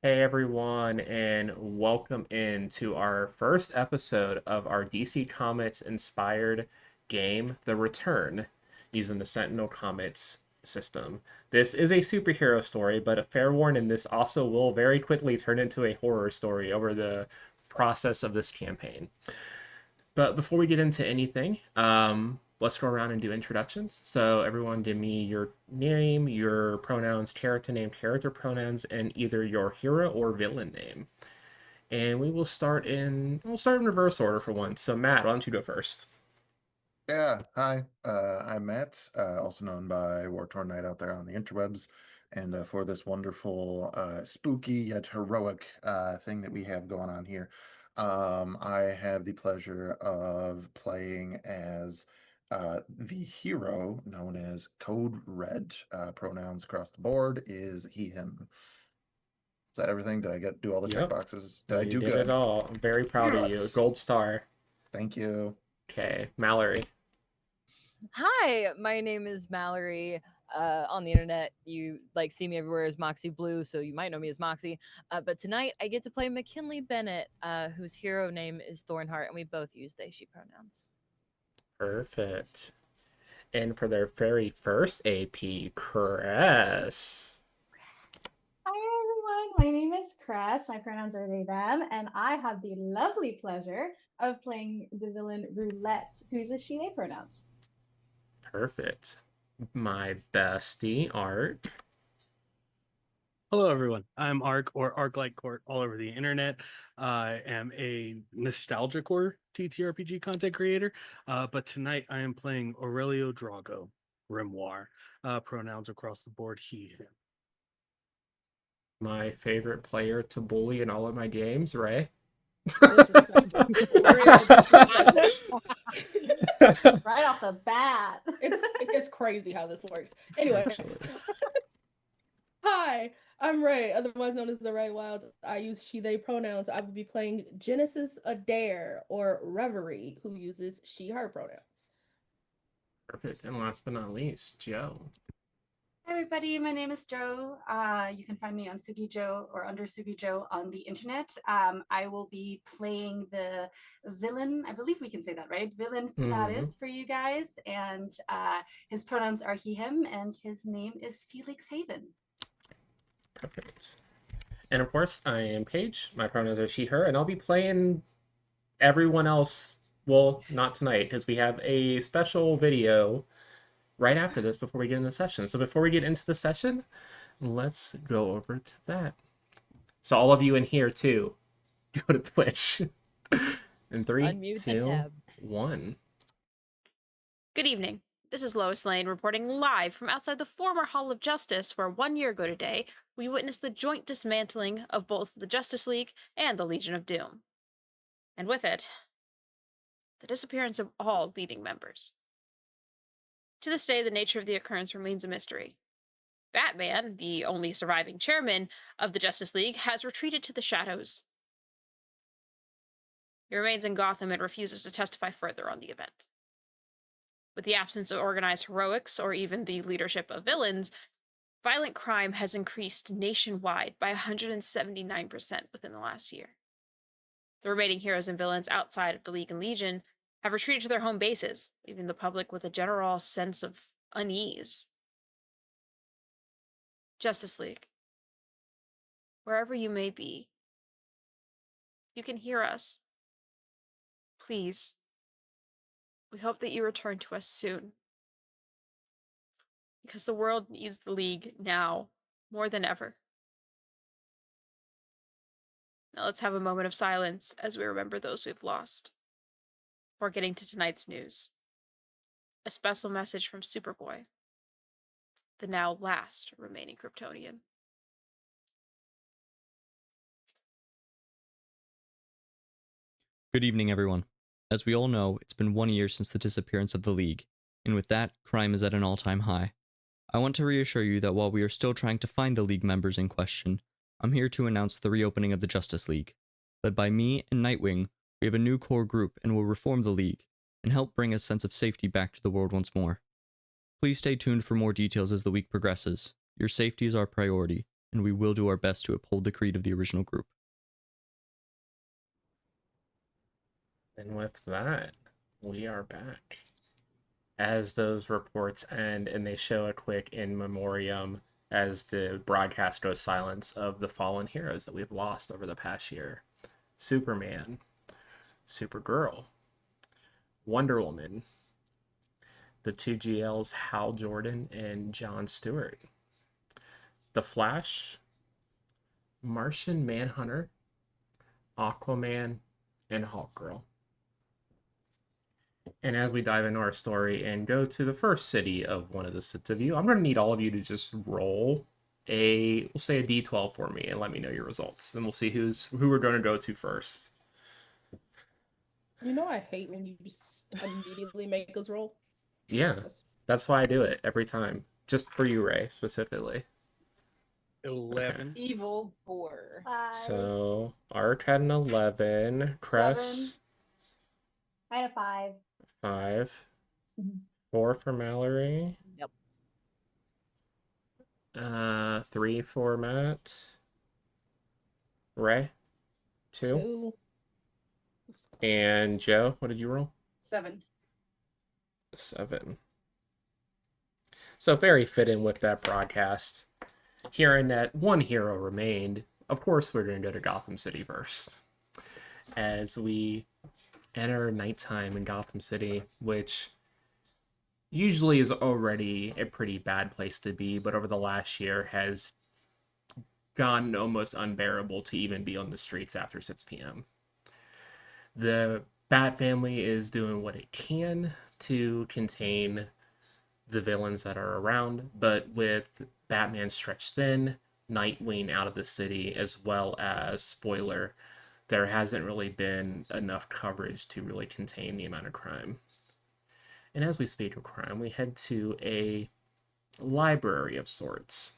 Hey everyone, and welcome into our first episode of our DC Comics inspired game, The Return, using the Sentinel Comics system. This is a superhero story, but a fair warning, this also will very quickly turn into a horror story over the process of this campaign. But before we get into anything, let's go around and do introductions. So everyone, give me your name, your pronouns, character name, character pronouns, and either your hero or villain name. And we'll start in reverse order for once. So Matt, why don't you go first? Yeah, hi. I'm Matt, also known by War Torn Knight out there on the interwebs. And for this wonderful, spooky yet heroic thing that we have going on here, I have the pleasure of playing as the hero known as Code Red. Pronouns across the board is he, him. Is that everything? Did I do all the check Yep, boxes? Did I you do did it good? all. I'm very proud of you. Yes. Gold star. Thank you. Okay, Mallory. Hi, my name is Mallory. On the internet, you see me everywhere as Moxie Blue, so you might know me as Moxie. But tonight, I get to play McKinley Bennett, whose hero name is Thornheart, and we both use they/she pronouns. Perfect. And for their very first AP, Cress. Hi everyone, my name is Cress. My pronouns are they, them, and I have the lovely pleasure of playing the villain Roulette, who's a she, they pronouns. Perfect. My bestie, Art. Hello, everyone. I'm Ark or Arc Light Court all over the internet. I am a nostalgia core TTRPG content creator, but tonight I am playing Aurelio Drago, Grimoire. Pronouns across the board, he, him. My favorite player to bully in all of my games, Ray. Disrespectful. Real disrespectful. Right off the bat. It's crazy how this works. Anyway, Actually, hi, I'm Ray, otherwise known as the Ray Wilds. I use she, they pronouns. I will be playing Genesis Adair or Reverie, who uses she, her pronouns. perfect. And last but not least, Joe. Hi everybody, my name is Joe. You can find me on Sugi Joe or under Sugi Joe on the internet. I will be playing the villain. I believe we can say that, right? Villain Hmm. Funaris for you guys, and his pronouns are he, him, and his name is Felix Haven. Perfect. And of course, I am Paige. My pronouns are she, her, and I'll be playing everyone else. Well, not tonight, because we have a special video right after this before we get into the session. So before we get into the session, let's go over to that. So all of you in here too, go to Twitch. In three, Unmute and two, tab. one. Good evening. This is Lois Lane reporting live from outside the former Hall of Justice, where 1 year ago today, we witnessed the joint dismantling of both the Justice League and the Legion of Doom. And with it, the disappearance of all leading members. To this day, the nature of the occurrence remains a mystery. Batman, the only surviving chairman of the Justice League, has retreated to the shadows. He remains in Gotham and refuses to testify further on the event. With the absence of organized heroics or even the leadership of villains, violent crime has increased nationwide by 179% within the last year. The remaining heroes and villains outside of the League and Legion have retreated to their home bases, leaving the public with a general sense of unease. Justice League, wherever you may be, you can hear us. Please, we hope that you return to us soon. Because the world needs the League now, more than ever. Now let's have a moment of silence as we remember those we've lost. Before getting to tonight's news, a special message from Superboy, the now last remaining Kryptonian. Good evening, everyone. As we all know, it's been 1 year since the disappearance of the League, and with that, crime is at an all-time high. I want to reassure you that while we are still trying to find the League members in question, I'm here to announce the reopening of the Justice League. Led by me and Nightwing, we have a new core group and will reform the League, and help bring a sense of safety back to the world once more. Please stay tuned for more details as the week progresses. Your safety is our priority, and we will do our best to uphold the creed of the original group. And with that, we are back. As those reports end and they show a quick in memoriam as the broadcast goes silent of the fallen heroes that we've lost over the past year. Superman, Supergirl, Wonder Woman, the two GLs Hal Jordan and John Stewart, The Flash, Martian Manhunter, Aquaman, and Hawkgirl. And as we dive into our story and go to the first city of one of the sets of you, I'm going to need all of you to just roll we'll say a D12 for me and let me know your results. And we'll see who we're going to go to first. You know I hate when you just immediately make us roll. Yeah, that's why I do it every time. Just for you, Ray, specifically. 11. Evil boar. 5. So, Ark had an 11. Cress, 7. I had a 5. 5. Mhm. 4 for Mallory. Yep. 3 for Matt. Ray, 2. 2. And Joe, what did you roll? 7. 7. So very fitting with that broadcast. Hearing that one hero remained, of course we're going to go to Gotham City first. As we enter nighttime in Gotham City, which usually is already a pretty bad place to be, but over the last year has gotten almost unbearable to even be on the streets after 6 p.m. The Bat family is doing what it can to contain the villains that are around, but with Batman stretched thin, Nightwing out of the city, as well as, spoiler, there hasn't really been enough coverage to really contain the amount of crime. And as we speak of crime, we head to a library of sorts,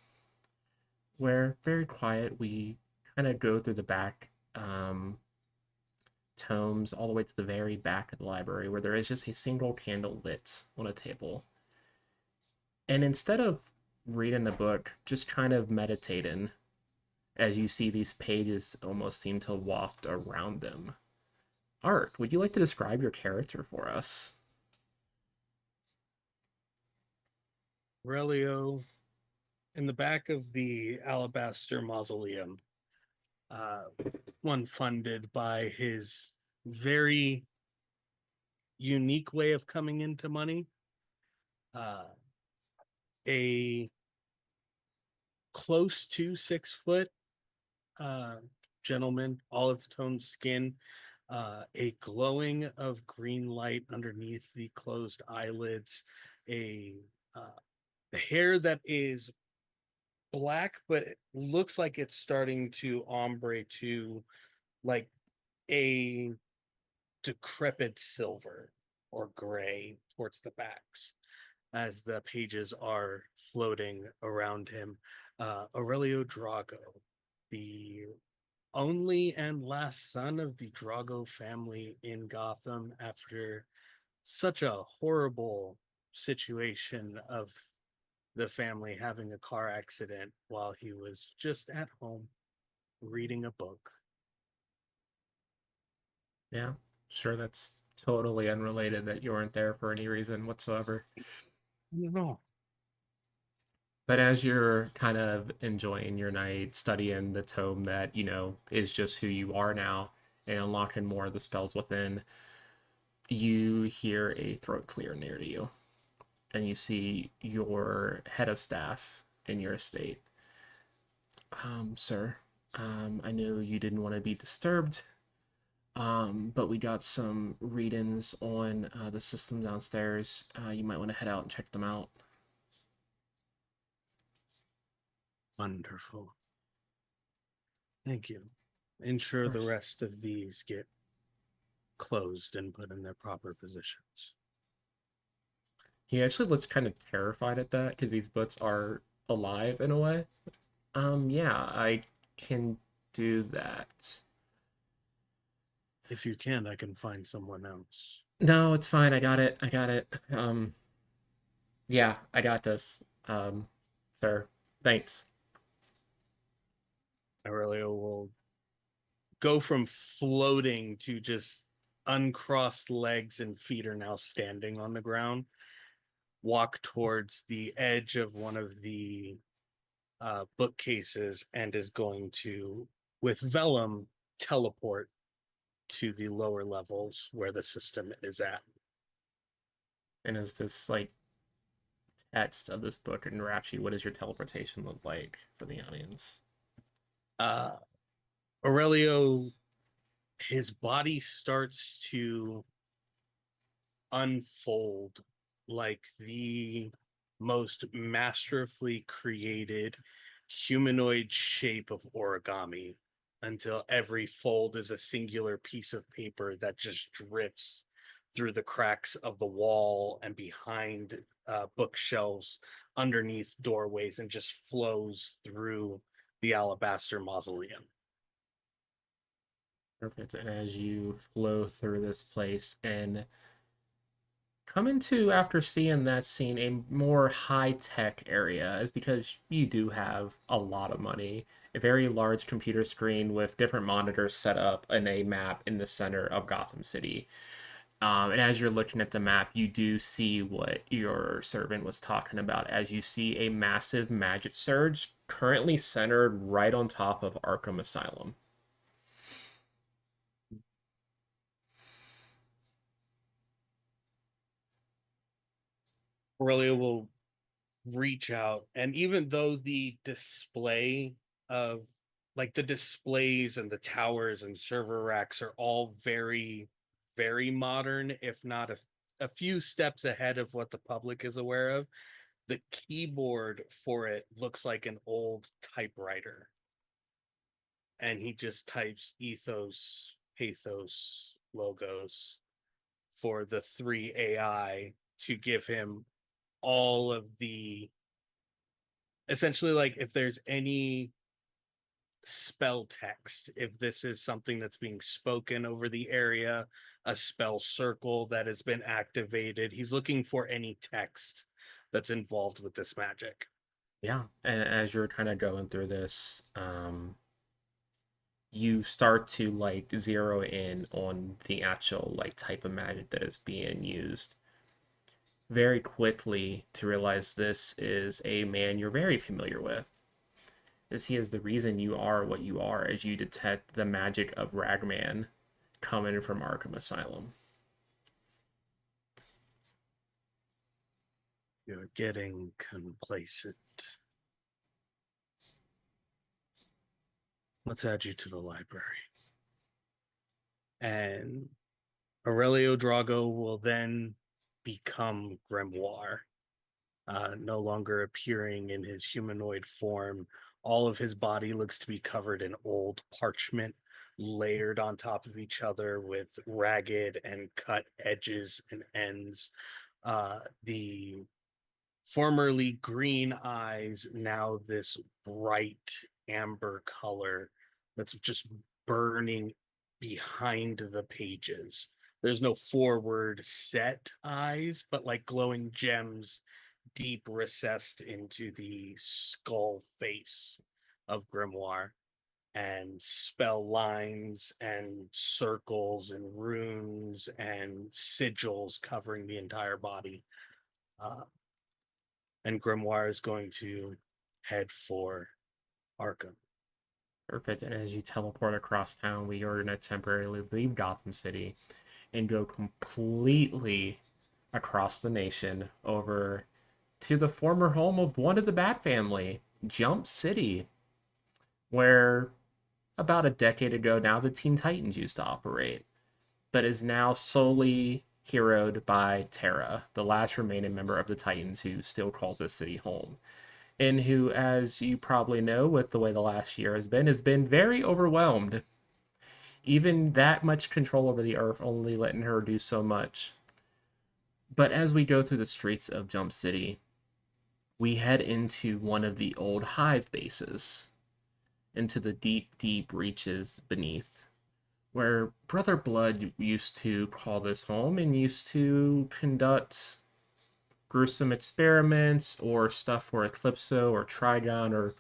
where, very quiet, we kind of go through the back tomes all the way to the very back of the library, where there is just a single candle lit on a table. And instead of reading the book, just kind of meditating, as you see these pages almost seem to waft around them. Art, would you like to describe your character for us? Aurelio, in the back of the Alabaster Mausoleum, one funded by his very unique way of coming into money, a close to 6 foot gentleman, olive toned skin, a glowing of green light underneath the closed eyelids, a hair that is black, but it looks like it's starting to ombre to like a decrepit silver or gray towards the backs as the pages are floating around him. Aurelio Drago, the only and last son of the Drago family in Gotham after such a horrible situation of the family having a car accident while he was just at home reading a book. Yeah, sure, that's totally unrelated that you weren't there for any reason whatsoever. No. But as you're kind of enjoying your night, studying the tome that, is just who you are now, and unlocking more of the spells within, you hear a throat clear near to you. And you see your head of staff in your estate. Sir, I know you didn't want to be disturbed, but we got some readings on the system downstairs. You might want to head out and check them out. Wonderful. Thank you. Ensure the course. rest of these get closed and put in their proper positions. He actually looks kind of terrified at that because these books are alive in a way. Yeah, I can do that. If you can, I can find someone else. No, it's fine. I got it. Yeah, I got this. Sir, thanks. Aurelio will go from floating to just uncrossed legs and feet are now standing on the ground. Walk towards the edge of one of the bookcases and is going to, with Vellum, teleport to the lower levels where the system is at. And is this like text of this book enwraps you? What does your teleportation look like for the audience? Aurelio, his body starts to unfold like the most masterfully created humanoid shape of origami until every fold is a singular piece of paper that just drifts through the cracks of the wall and behind bookshelves, underneath doorways, and just flows through the alabaster mausoleum. Perfect. And as you flow through this place and come into, after seeing that scene, a more high-tech area, is because you do have a lot of money. A very large computer screen with different monitors set up and a map in the center of Gotham City. And as you're looking at the map, you do see what your servant was talking about, as you see a massive magic surge currently centered right on top of Arkham Asylum. Aurelio will reach out, and even though the display of like the displays and the towers and server racks are all very, very modern, if not a few steps ahead of what the public is aware of, the keyboard for it looks like an old typewriter. And he just types ethos, pathos, logos for the 3 AI to give him all of the, essentially, like, if there's any spell text, if this is something that's being spoken over the area, a spell circle that has been activated, he's looking for any text that's involved with this magic. Yeah, and as you're kind of going through this, you start to like zero in on the actual like type of magic that is being used very quickly to realize this is a man you're very familiar with, as he is the reason you are what you are, as you detect the magic of Ragman coming from Arkham Asylum. You're getting complacent. Let's add you to the library. And Aurelio Drago will then become Grimoire, no longer appearing in his humanoid form. All of his body looks to be covered in old parchment, layered on top of each other with ragged and cut edges and ends. The formerly green eyes, now this bright amber color that's just burning behind the pages. There's no forward set eyes, but like glowing gems deep recessed into the skull face of Grimoire, and spell lines and circles and runes and sigils covering the entire body. And Grimoire is going to head for Arkham. Perfect. And as you teleport across town, we are going to temporarily leave Gotham City and go completely across the nation over to the former home of one of the Bat family, Jump City, where about a decade ago now the Teen Titans used to operate, but is now solely heroed by Terra, the last remaining member of the Titans who still calls this city home. And who, as you probably know, with the way the last year has been very overwhelmed. Even that much control over the earth only letting her do so much. But as we go through the streets of Jump City, we head into one of the old Hive bases, into the deep, deep reaches beneath, where Brother Blood used to call this home and used to conduct gruesome experiments or stuff for Eclipso or Trigon or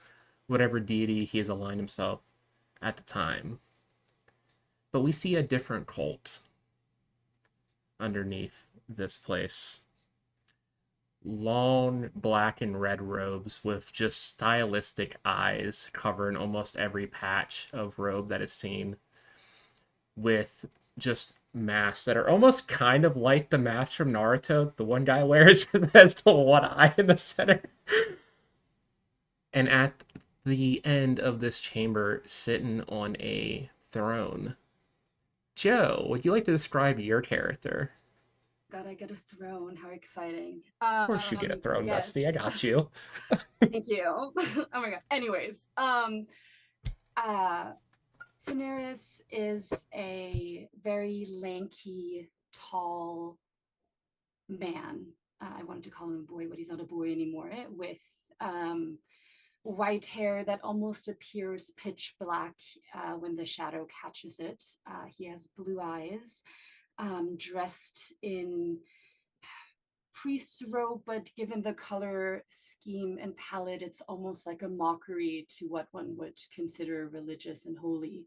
whatever deity he has aligned himself at the time. But we see a different cult underneath this place. Long black and red robes with just stylistic eyes covering almost every patch of robe that is seen, with just masks that are almost kind of like the mask from Naruto the one guy wears, just has the one eye in the center. And at the end of this chamber, sitting on a throne, Joe, would you like to describe your character? God, I get a throne. How exciting. Of course you get a throne, Yes. Dusty. I got you. Thank you. Oh my god. Anyways, Funeris is a very lanky, tall man. I wanted to call him a boy, but he's not a boy anymore. With white hair that almost appears pitch black when the shadow catches it. He has blue eyes, dressed in priest's robe, but given the color scheme and palette, it's almost like a mockery to what one would consider religious and holy,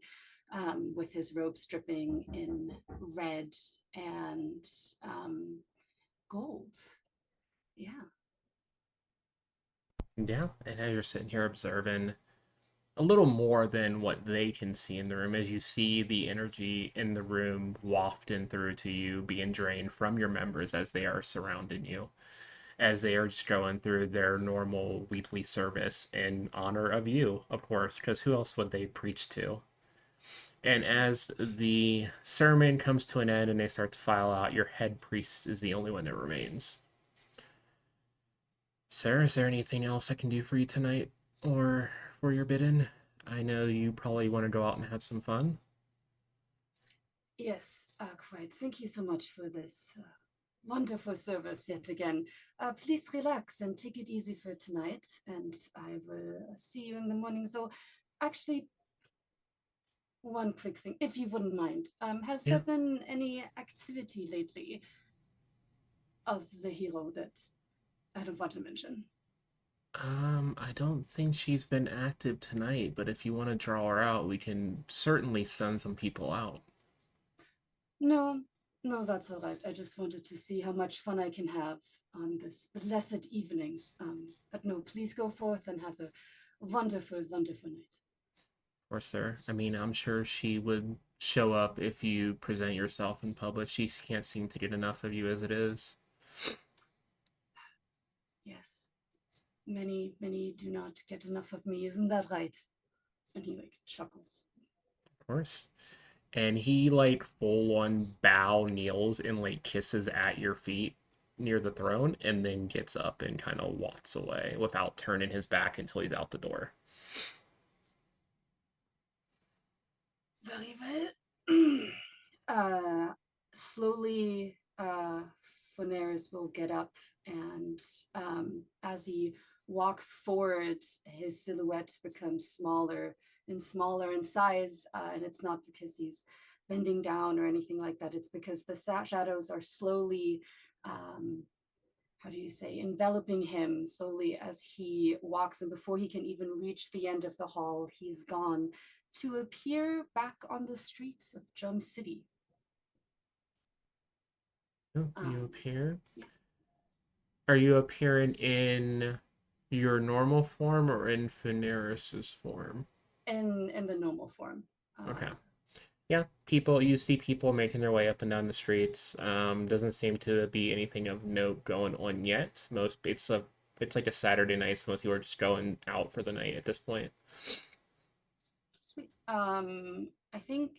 with his robe dripping in red and gold. Yeah. Yeah, and as you're sitting here observing a little more than what they can see in the room, as you see the energy in the room wafting through to you, being drained from your members as they are surrounding you, as they are just going through their normal weekly service in honor of you, of course, because who else would they preach to? And as the sermon comes to an end and they start to file out, your head priest is the only one that remains. Sir, is there anything else I can do for you tonight, or for your bidden? I know you probably want to go out and have some fun. Yes, quite. Thank you so much for this wonderful service yet again. Please relax and take it easy for tonight, and I will see you in the morning. So, actually, one quick thing, if you wouldn't mind. Has Yeah. there been any activity lately of the hero that I don't want to mention? I don't think she's been active tonight, but if you want to draw her out, we can certainly send some people out. No, no, that's all right. I just wanted to see how much fun I can have on this blessed evening. But no, please go forth and have a wonderful, wonderful night. Or sir, I mean, I'm sure she would show up if you present yourself in public. She can't seem to get enough of you as it is. Yes. Many, many do not get enough of me, isn't that right? And he like chuckles. Of course. And he like full on bow kneels and like kisses at your feet near the throne, and then gets up and kind of walks away without turning his back until he's out the door. Very well. Slowly, Funeris will get up, and as he walks forward, his silhouette becomes smaller and smaller in size, and it's not because he's bending down or anything like that. It's because the shadows are slowly, how do you say, enveloping him slowly as he walks, and before he can even reach the end of the hall, he's gone to appear back on the streets of Jum City. Oh, you appear? Yeah. Are you appearing in your normal form or in Funeris's form? In the normal form. Okay. Yeah, you see people making their way up and down the streets. Doesn't seem to be anything of note going on yet. It's like a Saturday night, so most people are just going out for the night at this point. Sweet. I think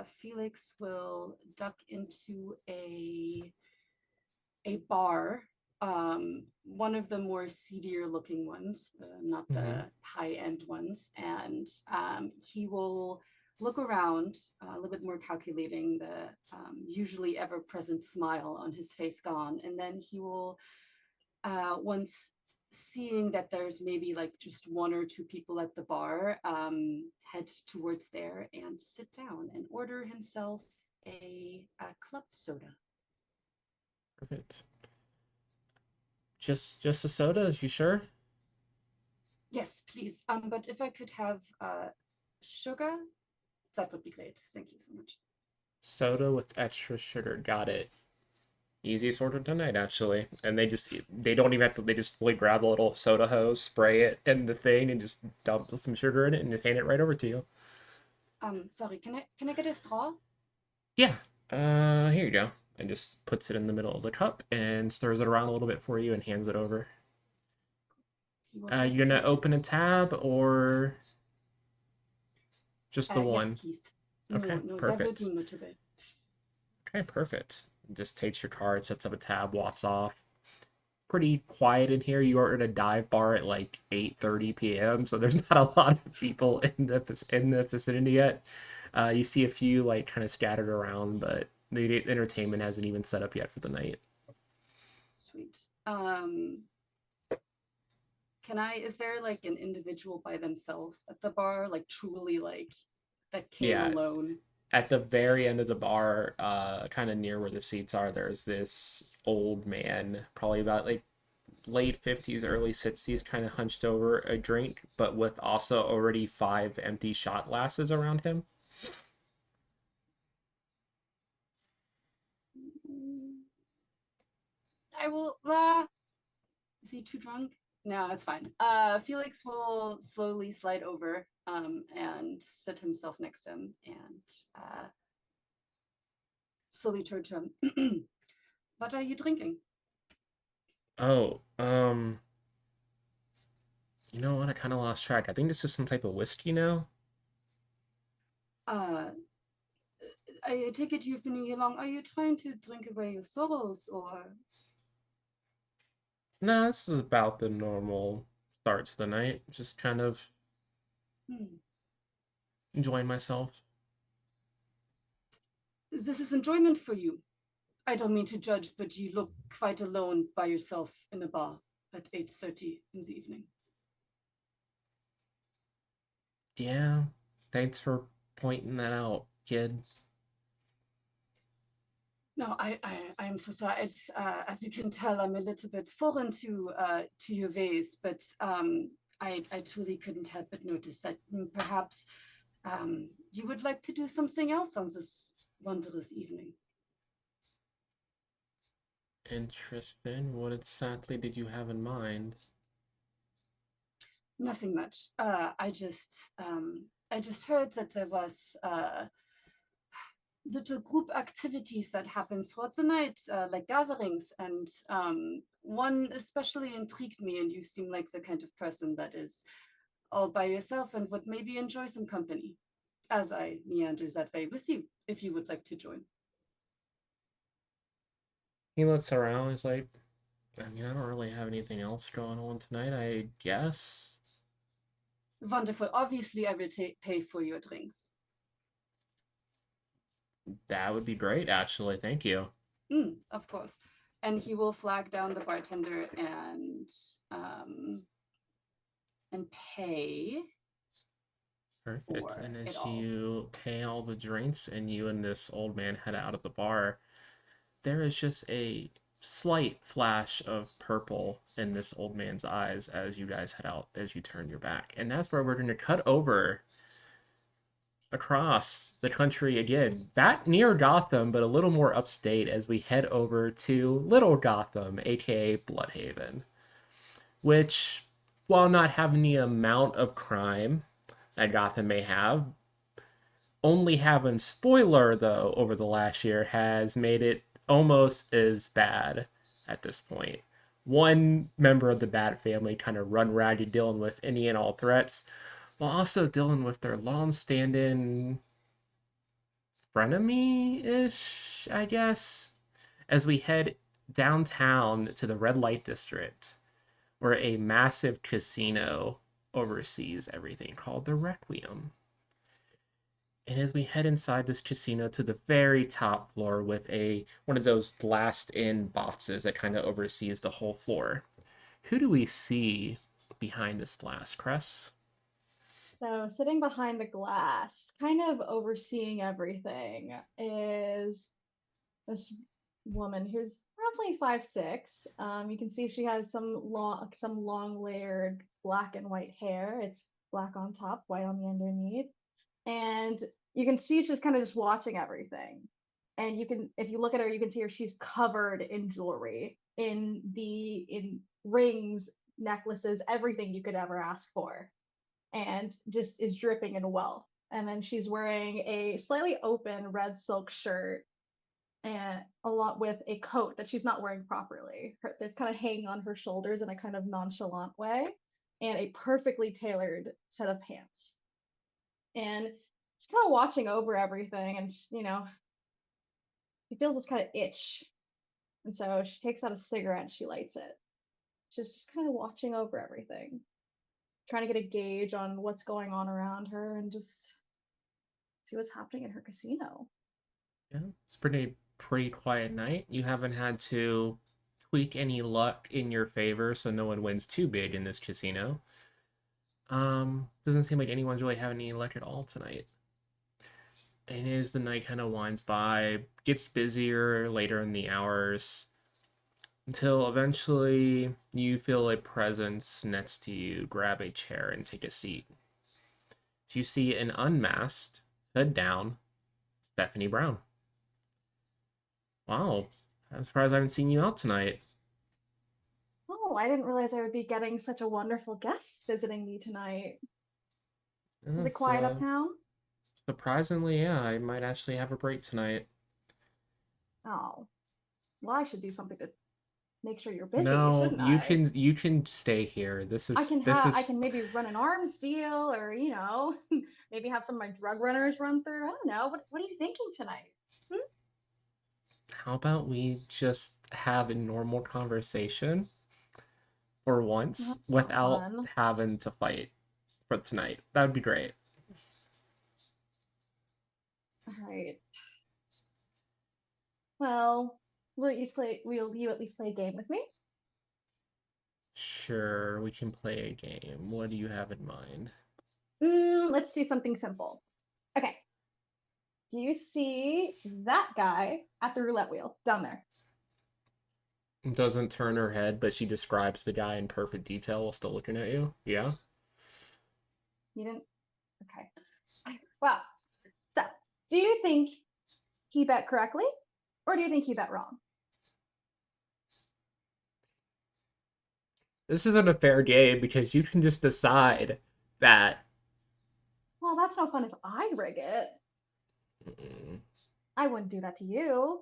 Felix will duck into a bar, one of the more seedier looking ones, not the high-end ones, and he will look around, a little bit more calculating, the usually ever-present smile on his face gone, and then he will, once seeing that there's maybe like just one or two people at the bar, head towards there and sit down and order himself a club soda. Perfect. Just a soda, is you sure? Yes, please. But if I could have sugar? That would be great. Thank you so much. Soda with extra sugar. Got it. Easiest order tonight, actually. And they don't even have to, they just like grab a little soda hose, spray it in the thing, and just dump some sugar in it and just hand it right over to you. Sorry, can I get a straw? Yeah. Here you go. And just puts it in the middle of the cup and stirs it around a little bit for you and hands it over. He will take You're gonna it. open a tab or just the one? Yes, please. Okay, No, that would perfect. be much better. Okay, perfect. Just takes your card, sets up a tab, walks off. Pretty quiet in here. You are at a dive bar at like 8:30 p.m., so there's not a lot of people in the vicinity yet. You see a few like kind of scattered around, but the entertainment hasn't even set up yet for the night. Sweet. Is there like an individual by themselves at the bar, like truly like that came Yeah. alone? At the very end of the bar, kind of near where the seats are, there's this old man, probably about like late 50s, early 60s, kind of hunched over a drink, but with also already 5 empty shot glasses around him. I will. Is he too drunk? No, it's fine. Felix will slowly slide over and sit himself next to him and slowly turn to him. What are you drinking? Oh, you know what? I kind of lost track. I think this is some type of whiskey now. I take it you've been here long. Are you trying to drink away your sorrows, or? No, this is about the normal start to the night. Just kind of enjoying myself. This is enjoyment for you. I don't mean to judge, but you look quite alone by yourself in a bar at 8:30 in the evening. Yeah, thanks for pointing that out, kid. No, I am so sorry. It's as you can tell, I'm a little bit foreign to your ways, but I truly couldn't help but notice that perhaps you would like to do something else on this wondrous evening. Interesting. What exactly did you have in mind? Nothing much. I just heard that there was little group activities that happen throughout the night, like gatherings, and one especially intrigued me, and you seem like the kind of person that is all by yourself and would maybe enjoy some company, as I meander that way with you, if you would like to join. He looks around. He's like, I mean, I don't really have anything else going on tonight, I guess. Wonderful. Obviously, I will pay for your drinks. That would be great, actually. Thank you. Of course. And he will flag down the bartender and pay. Perfect. For And it as all. you pay all the drinks and you and this old man head out of the bar, there is just a slight flash of purple in this old man's eyes as you guys head out, as you turn your back. And that's where we're going to cut over across the country again, back near Gotham, but a little more upstate as we head over to Little Gotham, aka Bloodhaven, which, while not having the amount of crime that Gotham may have, only having spoiler though over the last year has made it almost as bad at this point. One member of the Bat family kind of run ragged dealing with any and all threats, while also dealing with their long-standing frenemy-ish, I guess, as we head downtown to the Red Light District, where a massive casino oversees everything called the Requiem. And as we head inside this casino to the very top floor with one of those glassed-in boxes that kind of oversees the whole floor, who do we see behind this glass, Cress? So, sitting behind the glass, kind of overseeing everything, is this woman who's roughly 5'6". You can see she has some long layered black and white hair. It's black on top, white on the underneath. and you can see she's kind of just watching everything. And you can, if you look at her, you can see her. She's covered in jewelry, in rings, necklaces, everything you could ever ask for, and just is dripping in wealth. And then she's wearing a slightly open red silk shirt, and a lot with a coat that she's not wearing properly. It's kind of hanging on her shoulders in a kind of nonchalant way, and a perfectly tailored set of pants. And she's kind of watching over everything, and she feels this kind of itch, and so she takes out a cigarette and she lights it. She's just kind of watching over everything, trying to get a gauge on what's going on around her and just see what's happening in her casino. Yeah, it's pretty quiet night. You haven't had to tweak any luck in your favor, so no one wins too big in this casino. Doesn't seem like anyone's really having any luck at all tonight. And as the night kind of winds by, gets busier later in the hours, until eventually you feel a presence next to you grab a chair and take a seat. You see an unmasked, hood down, Stephanie Brown. Wow, I'm surprised I haven't seen you out tonight. Oh, I didn't realize I would be getting such a wonderful guest visiting me tonight. Is it It's, quiet uptown? Surprisingly, yeah, I might actually have a break tonight. Oh, well, I should do something to make sure you're busy, No, shouldn't you I? can stay here. This I is can this is I can maybe run an arms deal, or maybe have some of my drug runners run through. I don't know. What are you thinking tonight? How about we just have a normal conversation for once That's not without fun. having to fight for tonight? That would be great. All right. Well, will you at least play a game with me? Sure, we can play a game. What do you have in mind? Let's do something simple. Okay. Do you see that guy at the roulette wheel down there? Doesn't turn her head, but she describes the guy in perfect detail while still looking at you. Yeah? You didn't? Okay. Well, so do you think he bet correctly, or do you think he bet wrong? This isn't a fair game because you can just decide that. Well, that's no fun if I rig it. I wouldn't do that to you.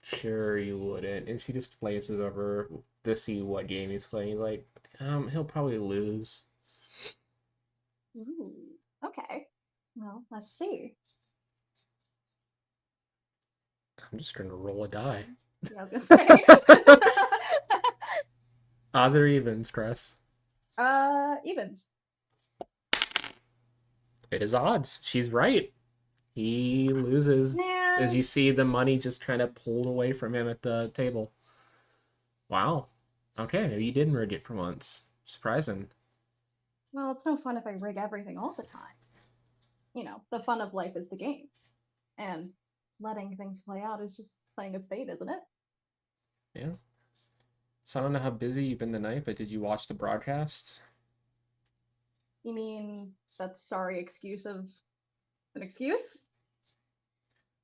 Sure, you wouldn't. And she just plays it over to see what game he's playing. Like, he'll probably lose. Ooh, okay. Well, let's see. I'm just gonna roll a die. Yeah, I was gonna say. Odds or evens, Chris? Evens. It is odds. She's right. He loses. Man. As you see the money just kind of pulled away from him at the table. Wow. Okay, maybe you did rig it for once. Surprising. Well, it's no fun if I rig everything all the time. The fun of life is the game. And letting things play out is just playing with fate, isn't it? Yeah. So I don't know how busy you've been tonight, but did you watch the broadcast? You mean that sorry excuse of an excuse?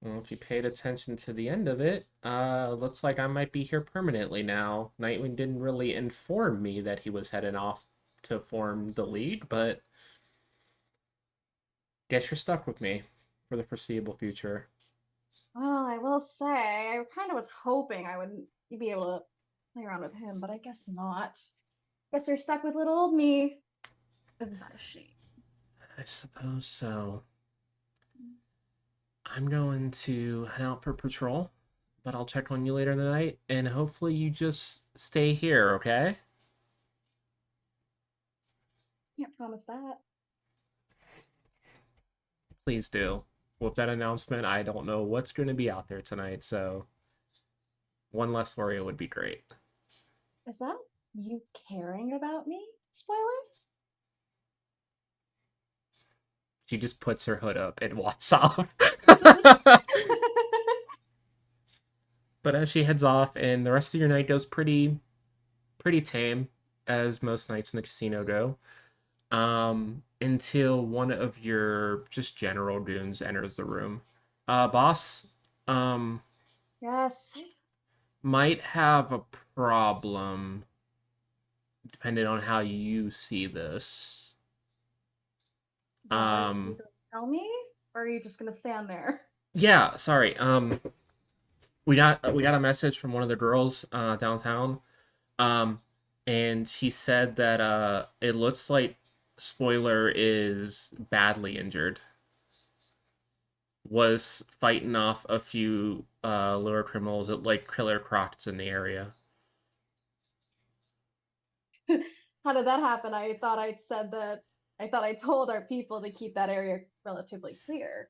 Well, if you paid attention to the end of it, looks like I might be here permanently now. Nightwing didn't really inform me that he was heading off to form the league, but guess you're stuck with me for the foreseeable future. Well, I will say, I kind of was hoping I would be able to play around with him, but I guess not. Guess you're stuck with little old me. Isn't that a shame? I suppose so. I'm going to head out for patrol, but I'll check on you later in the night, and hopefully you just stay here, okay? Can't promise that. Please do. With that announcement, I don't know what's going to be out there tonight, so one less worry would be great. Is that you caring about me? Spoiler? She just puts her hood up and walks off. But as she heads off, and the rest of your night goes pretty tame, as most nights in the casino go, until one of your just general goons enters the room. Boss, um, Yes. might have a problem depending on how you see this. Yeah, are you Um, gonna tell me, or are you just gonna stand there? yeah, sorry. We got a message from one of the girls downtown. Um, and she said that it looks like Spoiler is badly injured. Was fighting off a few lower criminals at like Killer Crocs in the area. How did that happen? I thought I'd said that. I thought I told our people to keep that area relatively clear.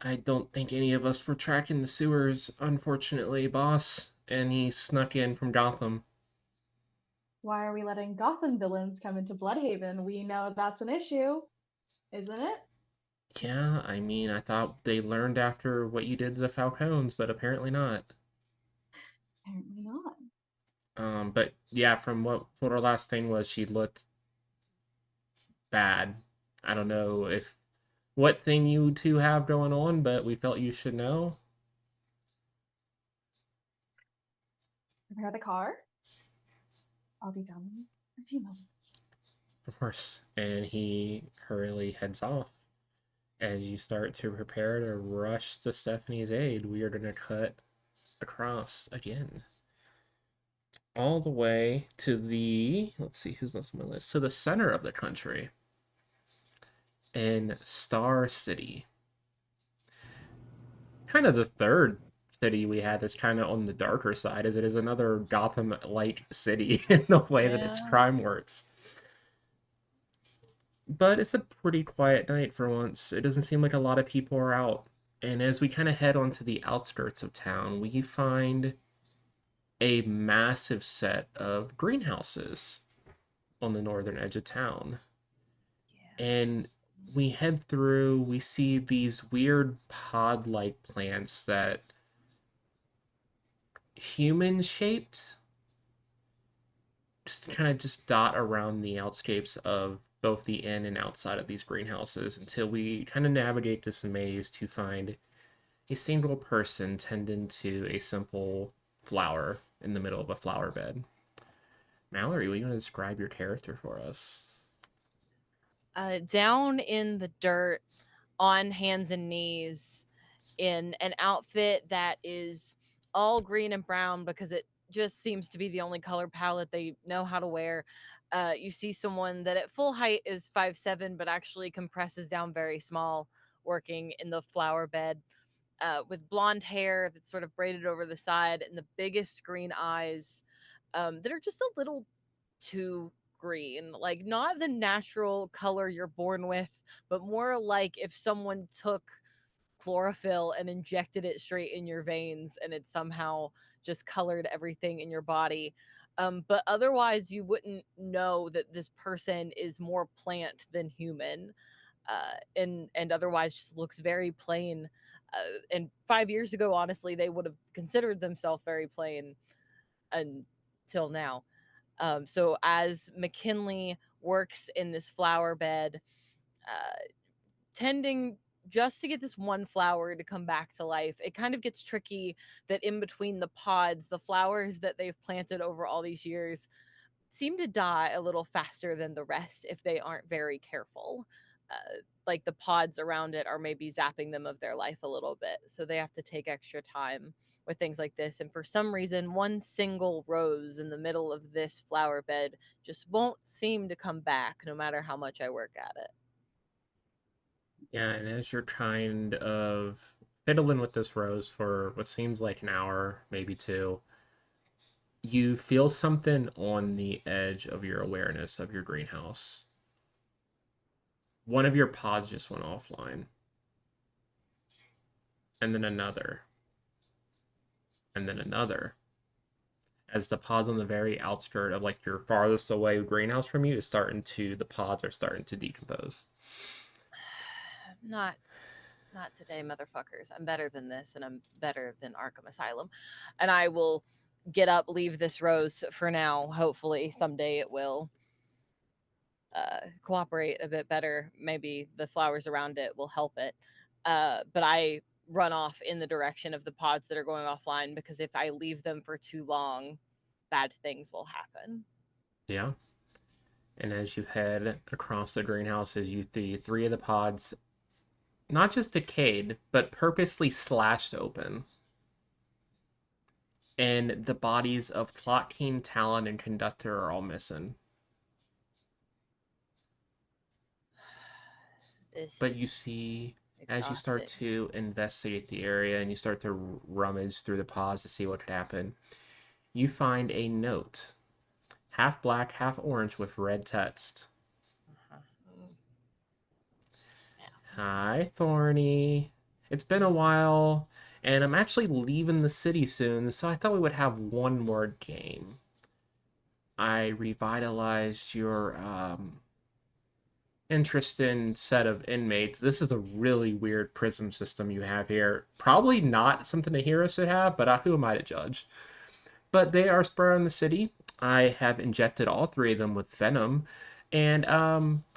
I don't think any of us were tracking the sewers, unfortunately, boss. And he snuck in from Gotham. Why are we letting Gotham villains come into Bloodhaven? We know that's an issue, isn't it? Yeah, I mean, I thought they learned after what you did to the Falcons, but apparently not. Apparently not. But yeah, from what her last thing was, she looked bad. I don't know if what thing you two have going on, but we felt you should know. Prepare the car. I'll be done in a few moments. Of course. And he hurriedly heads off. As you start to prepare to rush to Stephanie's aid, we are going to cut across again. All the way to the, let's see who's next on my list, to the center of the country. In Star City. Kind of the third city we had that's kind of on the darker side, as it is another Gotham-like city in the way that its crime works. But it's a pretty quiet night for once. It doesn't seem like a lot of people are out. And as we kind of head onto the outskirts of town, we find a massive set of greenhouses on the northern edge of town. And we head through, we see these weird pod-like plants that human shaped just kind of just dot around the outskirts of both the in and outside of these greenhouses until we kind of navigate this maze to find a single person tending to a simple flower in the middle of a flower bed. Mallory, will you want to describe your character for us? Down in the dirt, on hands and knees, in an outfit that is all green and brown because it just seems to be the only color palette they know how to wear. You see someone that at full height is 5'7", but actually compresses down very small, working in the flower bed, with blonde hair that's sort of braided over the side and the biggest green eyes, that are just a little too green, like not the natural color you're born with, but more like if someone took chlorophyll and injected it straight in your veins and it somehow just colored everything in your body. But otherwise, you wouldn't know that this person is more plant than human, and otherwise just looks very plain. And 5 years ago, honestly, they would have considered themselves very plain until now. So as McKinley works in this flower bed, tending just to get this one flower to come back to life, it kind of gets tricky that in between the pods, the flowers that they've planted over all these years seem to die a little faster than the rest if they aren't very careful. Like the pods around it are maybe zapping them of their life a little bit. So they have to take extra time with things like this. And for some reason, one single rose in the middle of this flower bed just won't seem to come back no matter how much I work at it. Yeah, and as you're kind of fiddling with this rose for what seems like an hour, maybe two, you feel something on the edge of your awareness of your greenhouse. One of your pods just went offline. And then another. And then another. As the pods on the very outskirt of like your farthest away greenhouse from you the pods are starting to decompose. Not today, motherfuckers. I'm better than this, and I'm better than Arkham Asylum. And I will get up, leave this rose for now. Hopefully, someday it will cooperate a bit better, maybe the flowers around it will help it. But I run off in the direction of the pods that are going offline, because if I leave them for too long, bad things will happen. Yeah. And as you head across the greenhouses, you see three of the pods, not just decayed, but purposely slashed open. And the bodies of Tlotkin, Talon, and Conductor are all missing. But you see, as you start to investigate the area and you start to rummage through the pods to see what could happen, you find a note, half black, half orange, with red text. Hi, Thorny. It's been a while, and I'm actually leaving the city soon, so I thought we would have one more game. I revitalized your interesting set of inmates. This is a really weird prison system you have here. Probably not something a hero should have, but who am I to judge? But they are spurring the city. I have injected all three of them with venom and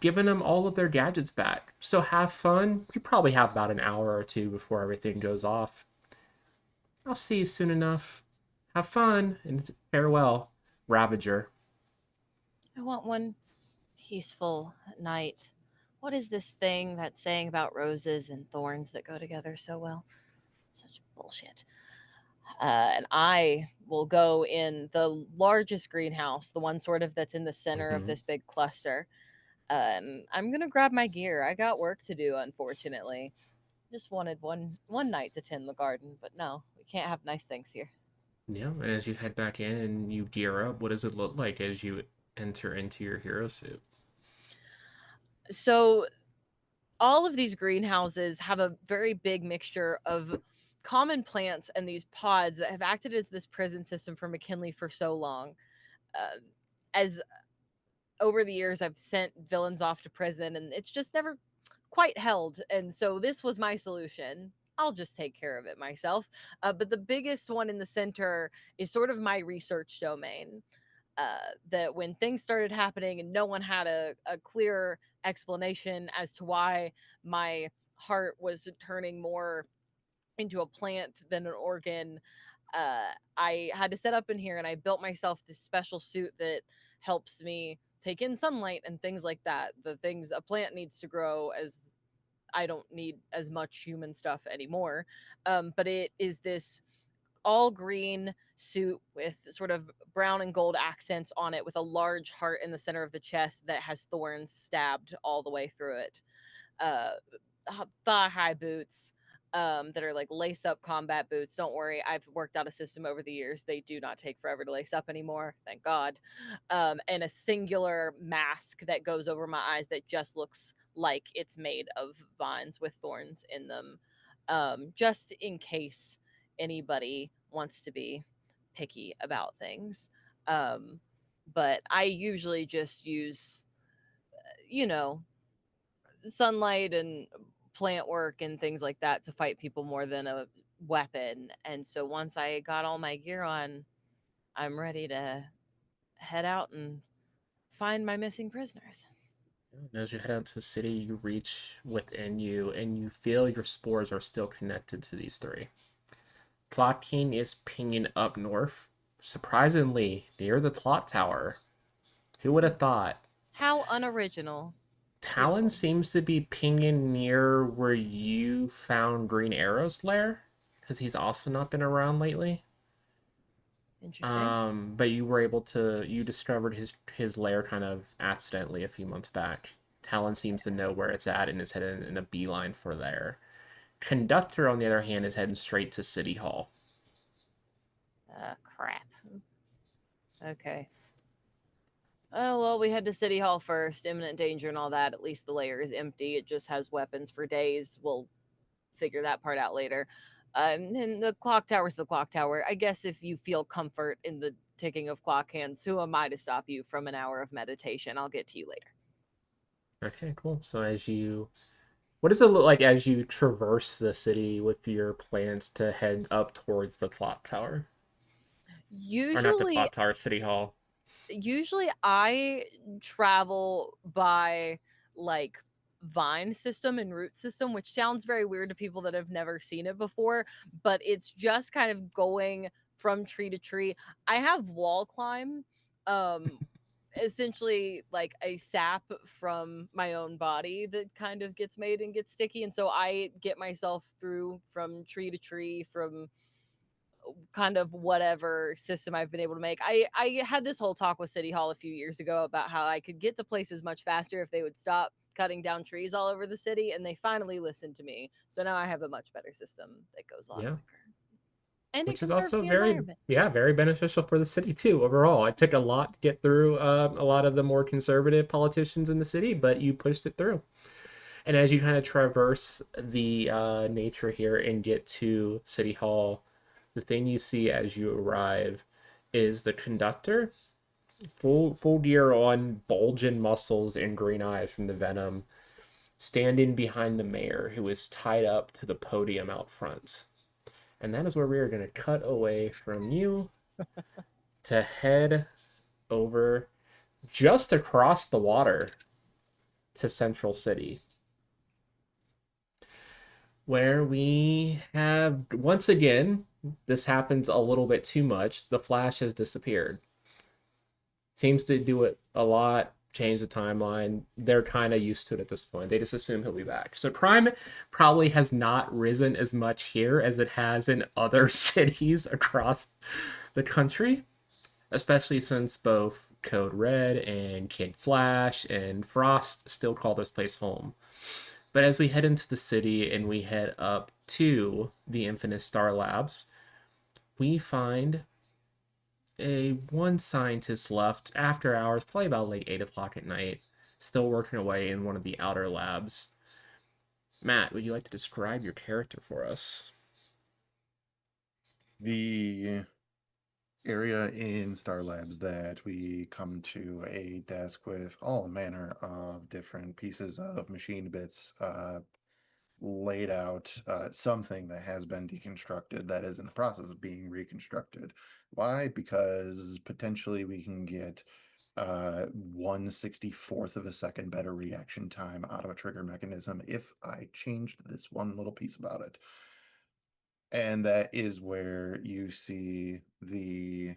given them all of their gadgets back. So have fun. You probably have about an hour or two before everything goes off. I'll see you soon enough. Have fun and farewell, Ravager. I want one peaceful night. What is this thing that's saying about roses and thorns that go together so well? Such bullshit. And I will go in the largest greenhouse, the one sort of that's in the center of this big cluster. I'm gonna grab my gear. I got work to do, unfortunately. Just wanted one night to tend the garden, but no, we can't have nice things here. Yeah, and as you head back in and you gear up, what does it look like as you enter into your hero suit? So all of these greenhouses have a very big mixture of common plants and these pods that have acted as this prison system for McKinley for so long. As over the years, I've sent villains off to prison, and it's just never quite held. And so this was my solution. I'll just take care of it myself. But the biggest one in the center is sort of my research domain. That when things started happening and no one had a clear explanation as to why my heart was turning more into a plant than an organ, I had to set up in here, and I built myself this special suit that helps me take in sunlight and things like that. The things a plant needs to grow, as I don't need as much human stuff anymore. But it is this all green suit with sort of brown and gold accents on it, with a large heart in the center of the chest that has thorns stabbed all the way through it. Thigh high boots that are like lace up combat boots. Don't worry, I've worked out a system over the years. They do not take forever to lace up anymore, thank God. And a singular mask that goes over my eyes that just looks like it's made of vines with thorns in them, just in case anybody wants to be picky about things. But I usually just use, sunlight and plant work and things like that to fight people more than a weapon. And so once I got all my gear on, I'm ready to head out and find my missing prisoners. And as you head out to the city, you reach within you and you feel your spores are still connected to these three. Tlotkin is pinging up north, surprisingly near the Tlot Tower. Who would have thought? How unoriginal. Talon seems to be pinging near where you found Green Arrow's lair, because he's also not been around lately. Interesting. But you discovered his lair kind of accidentally a few months back. Talon seems to know where it's at and is heading in a beeline for there. Conductor, on the other hand, is heading straight to City Hall. Crap. Okay. Oh, well, we head to City Hall first. Imminent danger and all that. At least the lair is empty. It just has weapons for days. We'll figure that part out later. And the clock tower's the clock tower. I guess if you feel comfort in the ticking of clock hands, who am I to stop you from an hour of meditation? I'll get to you later. Okay, cool. So what does it look like as you traverse the city with your plans to head up towards the clock tower? Or not the Usually, clock tower, City Hall. Usually I travel by like vine system and root system, which sounds very weird to people that have never seen it before, but it's just kind of going from tree to tree. I have wall climb, um essentially like a sap from my own body that kind of gets made and gets sticky, and so I get myself through from tree to tree from kind of whatever system I've been able to make. I had this whole talk with City Hall a few years ago about how I could get to places much faster if they would stop cutting down trees all over the city, and they finally listened to me. So now I have a much better system that goes a lot Yeah. quicker. And it Which is conserves also the very, environment. yeah, very beneficial for the city too. Overall, it took a lot to get through a lot of the more conservative politicians in the city, but you pushed it through. And as you kind of traverse the nature here and get to City Hall, the thing you see as you arrive is the conductor, full gear on, bulging muscles and green eyes from the venom, standing behind the mayor, who is tied up to the podium out front. And that is where we are going to cut away from you to head over just across the water to Central City, where we have, once again, this happens a little bit too much. The Flash has disappeared. Seems to do it a lot, change the timeline. They're kind of used to it at this point. They just assume he'll be back. So crime probably has not risen as much here as it has in other cities across the country, especially since both Code Red and Kid Flash and Frost still call this place home. But as we head into the city and we head up to the infamous Star Labs, we find one scientist left after hours, probably about like 8 o'clock at night, still working away in one of the outer labs. Matt, would you like to describe your character for us? The area in Star Labs that we come to a desk with all manner of different pieces of machine bits laid out, something that has been deconstructed that is in the process of being reconstructed. Why? Because potentially we can get 1/64th of a second better reaction time out of a trigger mechanism if I changed this one little piece about it. And that is where you see the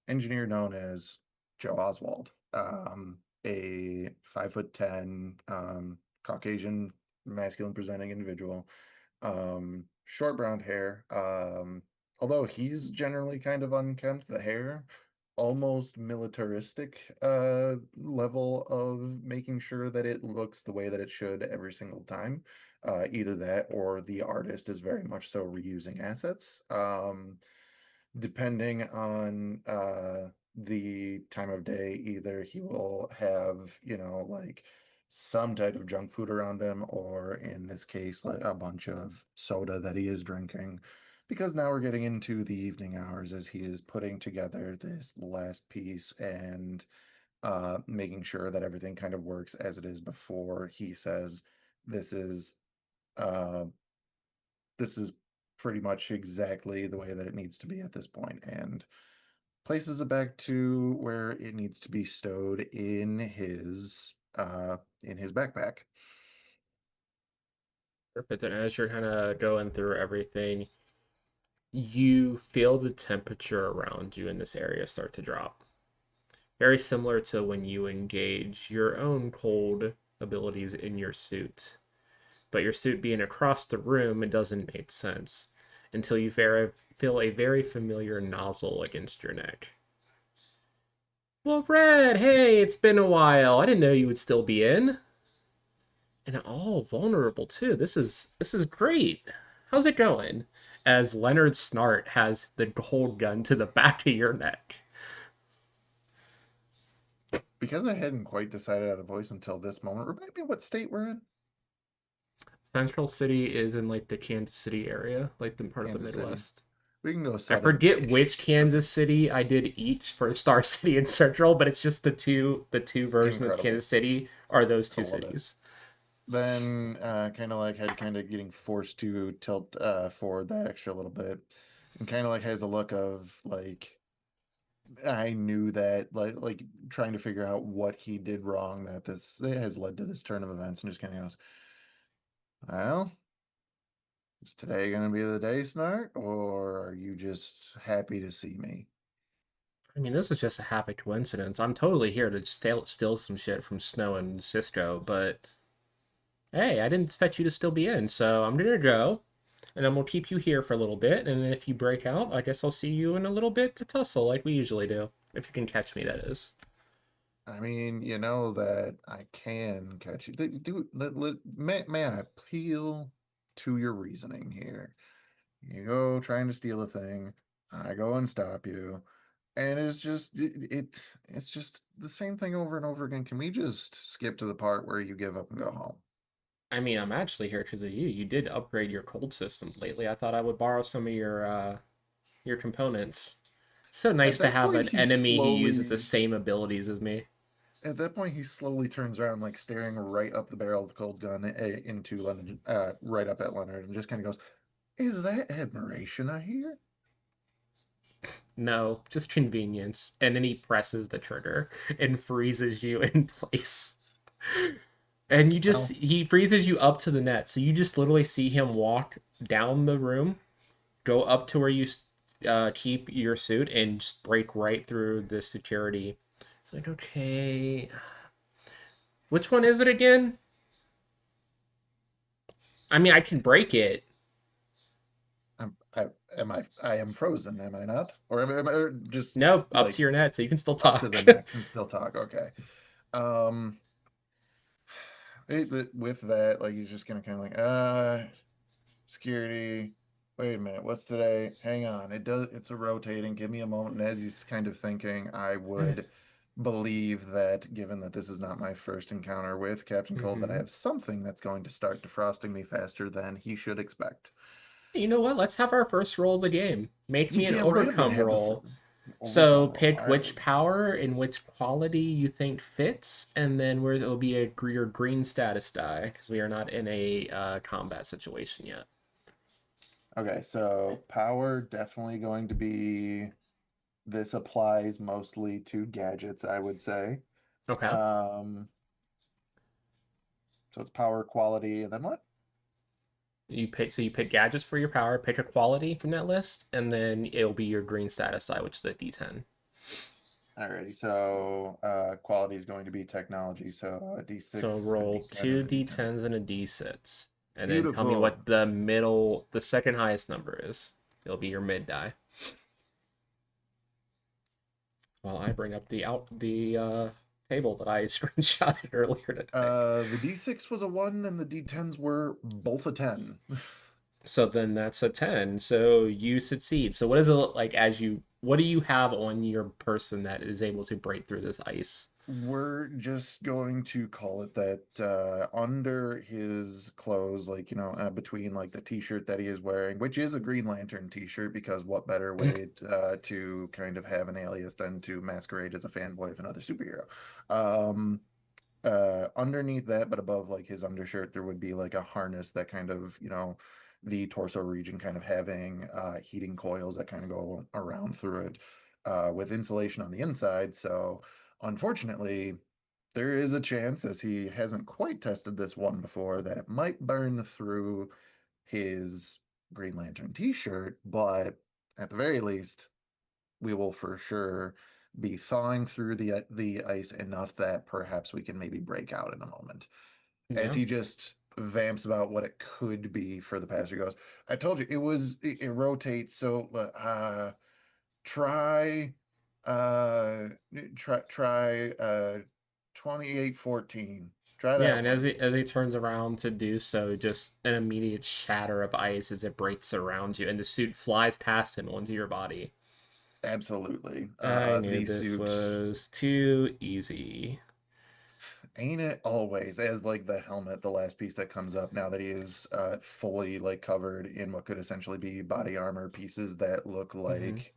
engineer known as Joe Oswald, a 5'10", Caucasian, masculine presenting individual, short brown hair. Although he's generally kind of unkempt, the hair almost militaristic level of making sure that it looks the way that it should every single time. Either that or the artist is very much so reusing assets. Depending on the time of day, either he will have, like some type of junk food around him, or in this case, like a bunch of soda that he is drinking. Because now we're getting into the evening hours as he is putting together this last piece and making sure that everything kind of works as it is before he says, this is uh, this is pretty much exactly the way that it needs to be at this point, and places it back to where it needs to be stowed in his backpack. Perfect. And as you're kind of going through everything, you feel the temperature around you in this area start to drop. Very similar to when you engage your own cold abilities in your suit. But your suit being across the room, it doesn't make sense until you feel a very familiar nozzle against your neck. Well, Red, hey, it's been a while. I didn't know you would still be in. And all vulnerable too. This is great. How's it going? As Leonard Snart has the gold gun to the back of your neck. Because I hadn't quite decided how to voice until this moment, remind me what state we're in? Central City is in like the Kansas City area, like the part Kansas of the City. Midwest. We can go I southern. forget which Kansas City I did each for Star City and Central, but it's just the two versions of Incredible. Kansas City are those two I love it. cities. Then kind of like had kind of getting forced to tilt forward that extra little bit, and kind of like has a look of like I knew that, like trying to figure out what he did wrong that this has led to this turn of events, and just kind of goes, well, is today going to be the day, Snart, or are you just happy to see me? I mean, this is just a happy coincidence. I'm totally here to steal some shit from Snow and Cisco, but hey, I didn't expect you to still be in, so I'm gonna go, and I'm gonna keep you here for a little bit, and then if you break out, I guess I'll see you in a little bit to tussle like we usually do. If you can catch me, that is. I mean, you know that I can catch you. May I appeal to your reasoning here? You go trying to steal a thing, I go and stop you, and it's just the same thing over and over again. Can we just skip to the part where you give up and go home? I mean, I'm actually here because of you. You did upgrade your cold system lately. I thought I would borrow some of your components. So At nice to that have point, an enemy who uses the same abilities as me. at that point, he slowly turns around, like staring right up the barrel of the cold gun into Leonard, right up at Leonard, and just kind of goes, "Is that admiration I hear?" No, just convenience. And then he presses the trigger and freezes you in place. And he freezes you up to the net. So you just literally see him walk down the room, go up to where you keep your suit, and just break right through the security. It's like, okay. Which one is it again? I mean, I can break it. I am frozen, am I not? Or am I just Nope, up like to your net, so you can still up talk. to the neck and still talk? Okay. Um, with that, like he's just gonna kind of like, security. Wait a minute, what's today? Hang on, it's a rotating. Give me a moment. And as he's kind of thinking, I would believe that, given that this is not my first encounter with Captain Cold, that I have something that's going to start defrosting me faster than he should expect. You know what? Let's have our first roll of the game. Make me an Damn right I'm gonna overcome have the roll. overcome So roll. pick All which right. power and which quality you think fits, and then where it'll be your green status die because we are not in a combat situation yet. Okay, so power definitely going to be. This applies mostly to gadgets, I would say. Okay. So it's power, quality, and then what? You pick gadgets for your power, pick a quality from that list, and then it'll be your green status die, which is a D10. Alrighty, so quality is going to be technology, so a D6, So roll a D10, two and a D10. D10s and a D6. And then tell me Beautiful. what the second highest number is. It'll be your mid die. While I bring up the table that I screenshotted earlier today. The D6 was a 1 and the D10s were both a 10. So then that's a 10. So you succeed. So what does it look like what do you have on your person that is able to break through this ice? We're just going to call it that under his clothes, like, between like the t-shirt that he is wearing, which is a Green Lantern t-shirt, because what better way to kind of have an alias than to masquerade as a fanboy of another superhero. Underneath that, but above like his undershirt, there would be like a harness that kind of, the torso region kind of having heating coils that kind of go around through it, with insulation on the inside. So unfortunately, there is a chance, as he hasn't quite tested this one before, that it might burn through his Green Lantern t-shirt, but at the very least, we will for sure be thawing through the ice enough that perhaps we can maybe break out in a moment. As he just vamps about what it could be for the passer, goes, I told you it rotates, so try uh try 2814. Try that Yeah, and one. as he turns around to do so, just an immediate shatter of ice as it breaks around you, and the suit flies past him onto your body. Absolutely. I knew The this suit, was too easy. ain't it always, as like the helmet, the last piece that comes up now that he is fully like covered in what could essentially be body armor pieces that look like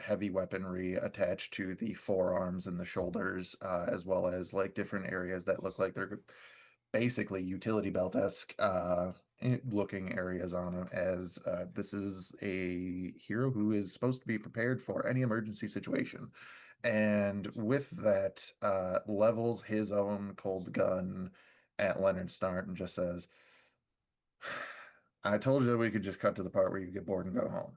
heavy weaponry attached to the forearms and the shoulders, as well as like different areas that look like they're basically utility belt-esque looking areas on him, as this is a hero who is supposed to be prepared for any emergency situation. And with that, levels his own cold gun at Leonard Snart and just says, I told you that we could just cut to the part where you get bored and go home.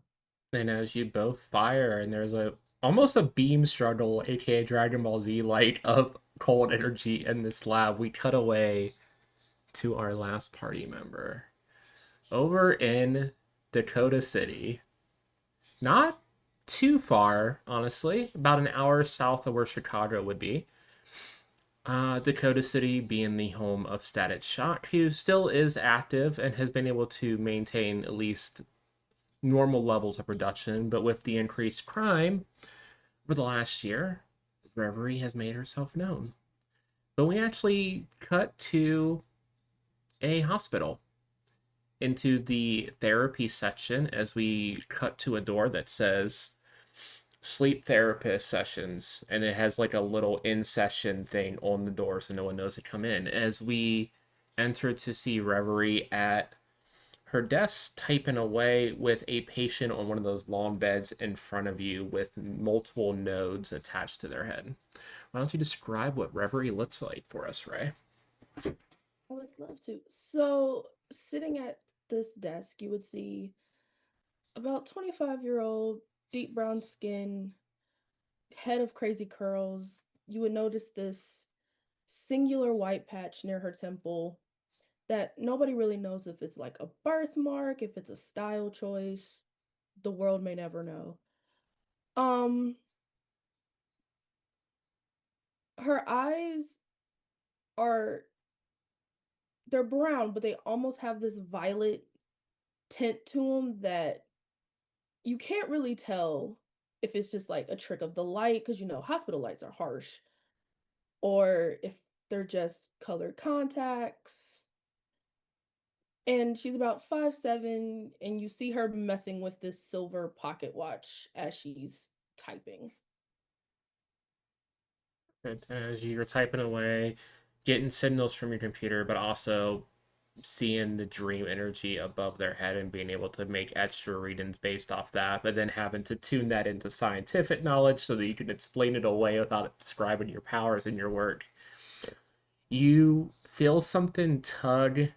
And as you both fire, and there's almost a beam struggle, aka Dragon Ball Z light of cold energy in this lab, we cut away to our last party member. Over in Dakota City. Not too far, honestly. About an hour south of where Chicago would be. Dakota City being the home of Static Shock, who still is active and has been able to maintain at least normal levels of production, but with the increased crime over the last year, Reverie has made herself known. But we actually cut to a hospital, into the therapy section, as we cut to a door that says sleep therapist sessions, and it has like a little in session thing on the door so no one knows to come in. As we enter to see Reverie at her desk typing away with a patient on one of those long beds in front of you with multiple nodes attached to their head. Why don't you describe what Reverie looks like for us, Ray? I would love to. So, sitting at this desk, you would see about 25-year-old, deep brown skin, head of crazy curls. You would notice this singular white patch near her temple that nobody really knows if it's like a birthmark, if it's a style choice. The world may never know. Her eyes are, they're brown, but they almost have this violet tint to them that you can't really tell if it's just like a trick of the light, because hospital lights are harsh, or if they're just colored contacts. And she's about 5'7", and you see her messing with this silver pocket watch as she's typing. And as you're typing away, getting signals from your computer, but also seeing the dream energy above their head and being able to make extra readings based off that, but then having to tune that into scientific knowledge so that you can explain it away without describing your powers in your work. You feel something tug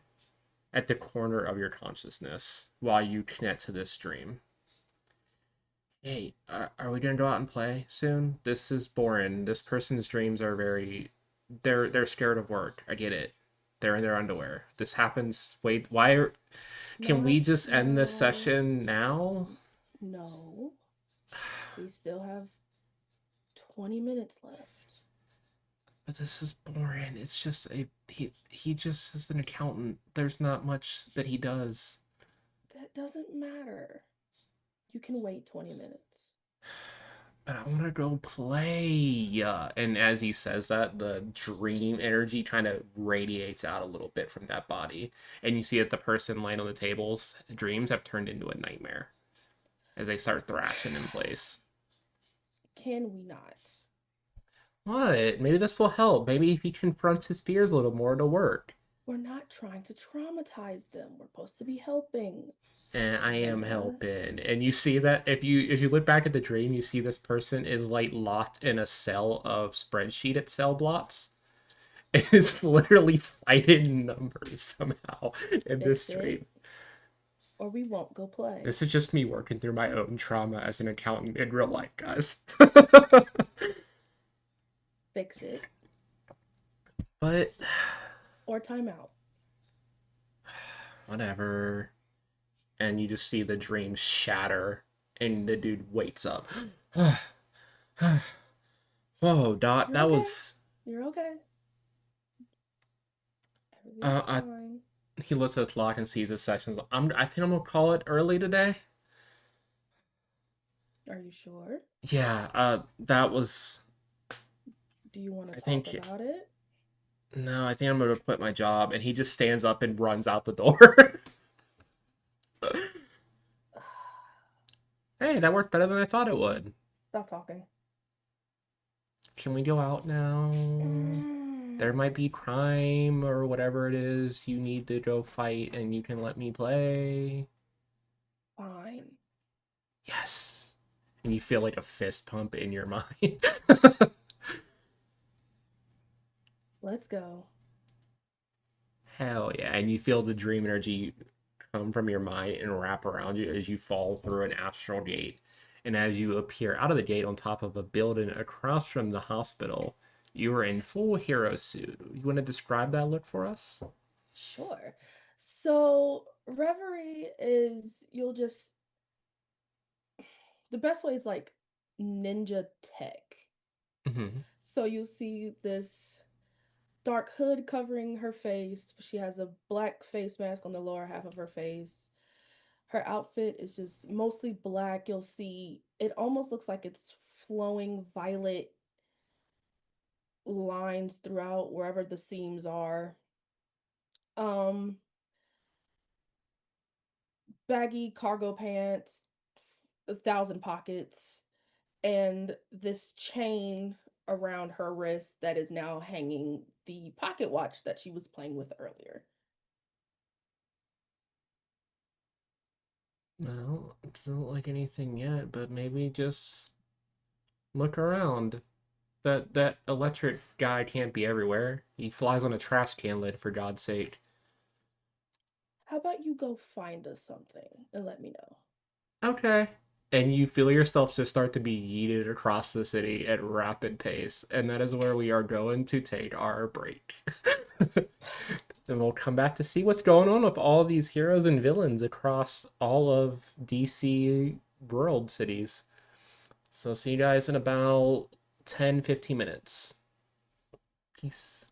at the corner of your consciousness while you connect to this dream. Hey, are we gonna go out and play soon? This is boring. This person's dreams are they're scared of work. I get it. They're in their underwear. This happens. Wait, can we just end this session now? No. We still have 20 minutes left. But this is boring. It's just he just is an accountant. There's not much that he does. That doesn't matter. You can wait 20 minutes. But I want to go play. And as he says that, the dream energy kind of radiates out a little bit from that body. And you see that the person laying on the tables, dreams have turned into a nightmare as they start thrashing in place. Can we not? What? Maybe this will help. Maybe if he confronts his fears a little more, it'll work. We're not trying to traumatize them. We're supposed to be helping. And I am helping. And you see that if you look back at the dream, you see this person is like locked in a cell of spreadsheet Excel blocks. It's literally fighting numbers somehow in this dream. Or we won't go play. This is just me working through my own trauma as an accountant in real life, guys. Fix it. But or timeout. Whatever. And you just see the dream shatter and the dude wakes up. Whoa, Dot, You're that okay. was... You're okay. Everything's fine. He looks at the clock and sees his sessions. I think I'm gonna call it early today. Are you sure? Yeah, that was... Do you want to talk about it? No, I think I'm gonna quit my job. And he just stands up and runs out the door. Hey, that worked better than I thought it would. Stop talking. Can we go out now? there might be crime or whatever it is you need to go fight, and you can let me play. Fine. Yes. And you feel like a fist pump in your mind. Let's go. Hell yeah. And you feel the dream energy come from your mind and wrap around you as you fall through an astral gate. And as you appear out of the gate on top of a building across from the hospital, you are in full hero suit. You want to describe that look for us? Sure. So, Reverie is the best way is like ninja tech. Mm-hmm. So you'll see this dark hood covering her face. She has a black face mask on the lower half of her face. Her outfit is just mostly black. You'll see it almost looks like it's flowing violet lines throughout wherever the seams are. Um, Baggy cargo pants, 1,000 pockets, and this chain around her wrist that is now hanging the pocket watch that she was playing with earlier. Well, it doesn't look like anything yet, but maybe just look around. That electric guy can't be everywhere. He flies on a trash can lid, for God's sake. How about you go find us something and let me know? Okay. And you feel yourself just start to be yeeted across the city at rapid pace. And that is where we are going to take our break. And we'll come back to see what's going on with all these heroes and villains across all of DC world cities. So see you guys in about 10-15 minutes. Peace.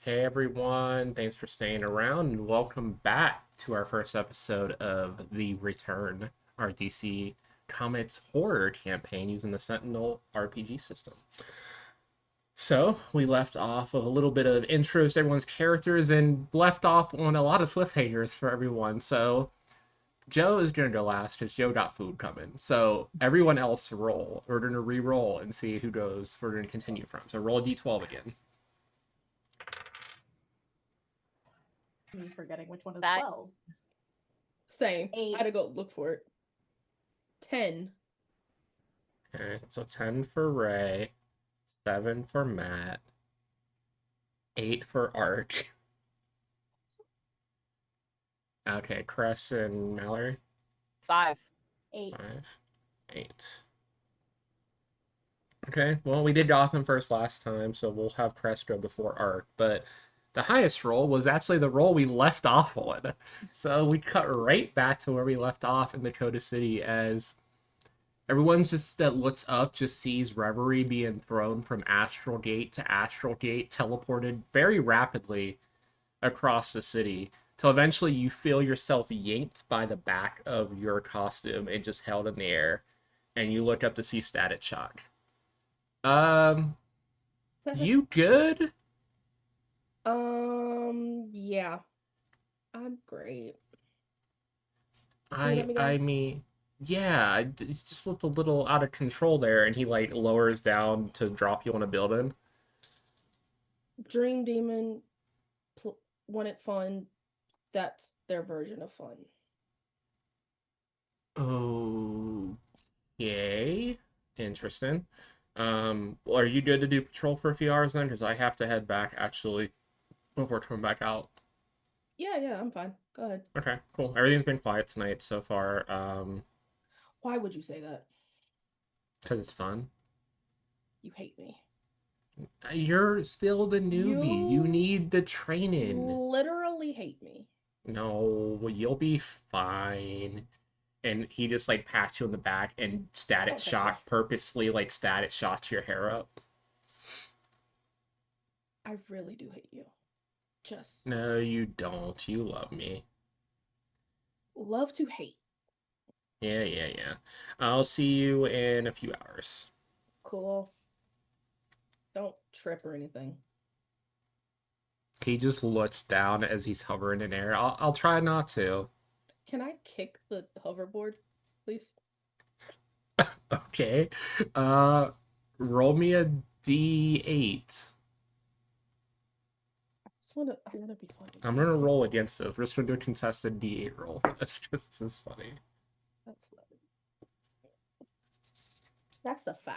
Hey everyone, thanks for staying around and welcome back to our first episode of The Return, our DC Comics horror campaign using the Sentinel RPG system. So, we left off of a little bit of intros to everyone's characters and left off on a lot of cliffhangers for everyone. So, Joe is going to go last because Joe got food coming. So, everyone else roll. We're going to re-roll and see who goes, we're going to continue from. So, roll a d12 again. I'm forgetting which one is That- 12. Same. I 8. had to go look for it. 10. Okay, so 10 for Ray, 7 for Matt, 8 for Ark. Okay, Cress and Mallory, 5. 8. 5, 8. Okay, well, we did Gotham first last time, so we'll have Cress go before Ark, but the highest roll was actually the roll we left off on. So we cut right back to where we left off in Dakota City as everyone's just that looks up just sees Reverie being thrown from Astral Gate to Astral Gate, teleported very rapidly across the city, till eventually you feel yourself yanked by the back of your costume and just held in the air, and you look up to see Static Shock. You good? Yeah. I'm great. let me go? I mean, yeah, it just looked a little out of control there, and he like lowers down to drop you on a building. Dream Demon wanted fun. That's their version of fun. Okay, interesting. Well, are you good to do patrol for a few hours then? Because I have to head back actually before coming back out. Yeah, I'm fine. Go ahead. Okay, cool. Everything's been quiet tonight so far. Why would you say that? Because it's fun. You hate me. You're still the newbie. You You need the training. literally hate me. No, you'll be fine. And he just like pats you on the back and Static Don't touch Shock me. purposely like Static shots your hair up. I really do hate you. Just No, you don't. You love me. love to hate. Yeah. I'll see you in a few hours. Cool. Don't trip or anything. He just looks down as he's hovering in air. I'll try not to. Can I kick the hoverboard, please? Okay. Roll me a D8. I wanna be funny. I'm gonna roll against this. We're just gonna do a contested D8 roll for this because this is funny. That's a 5.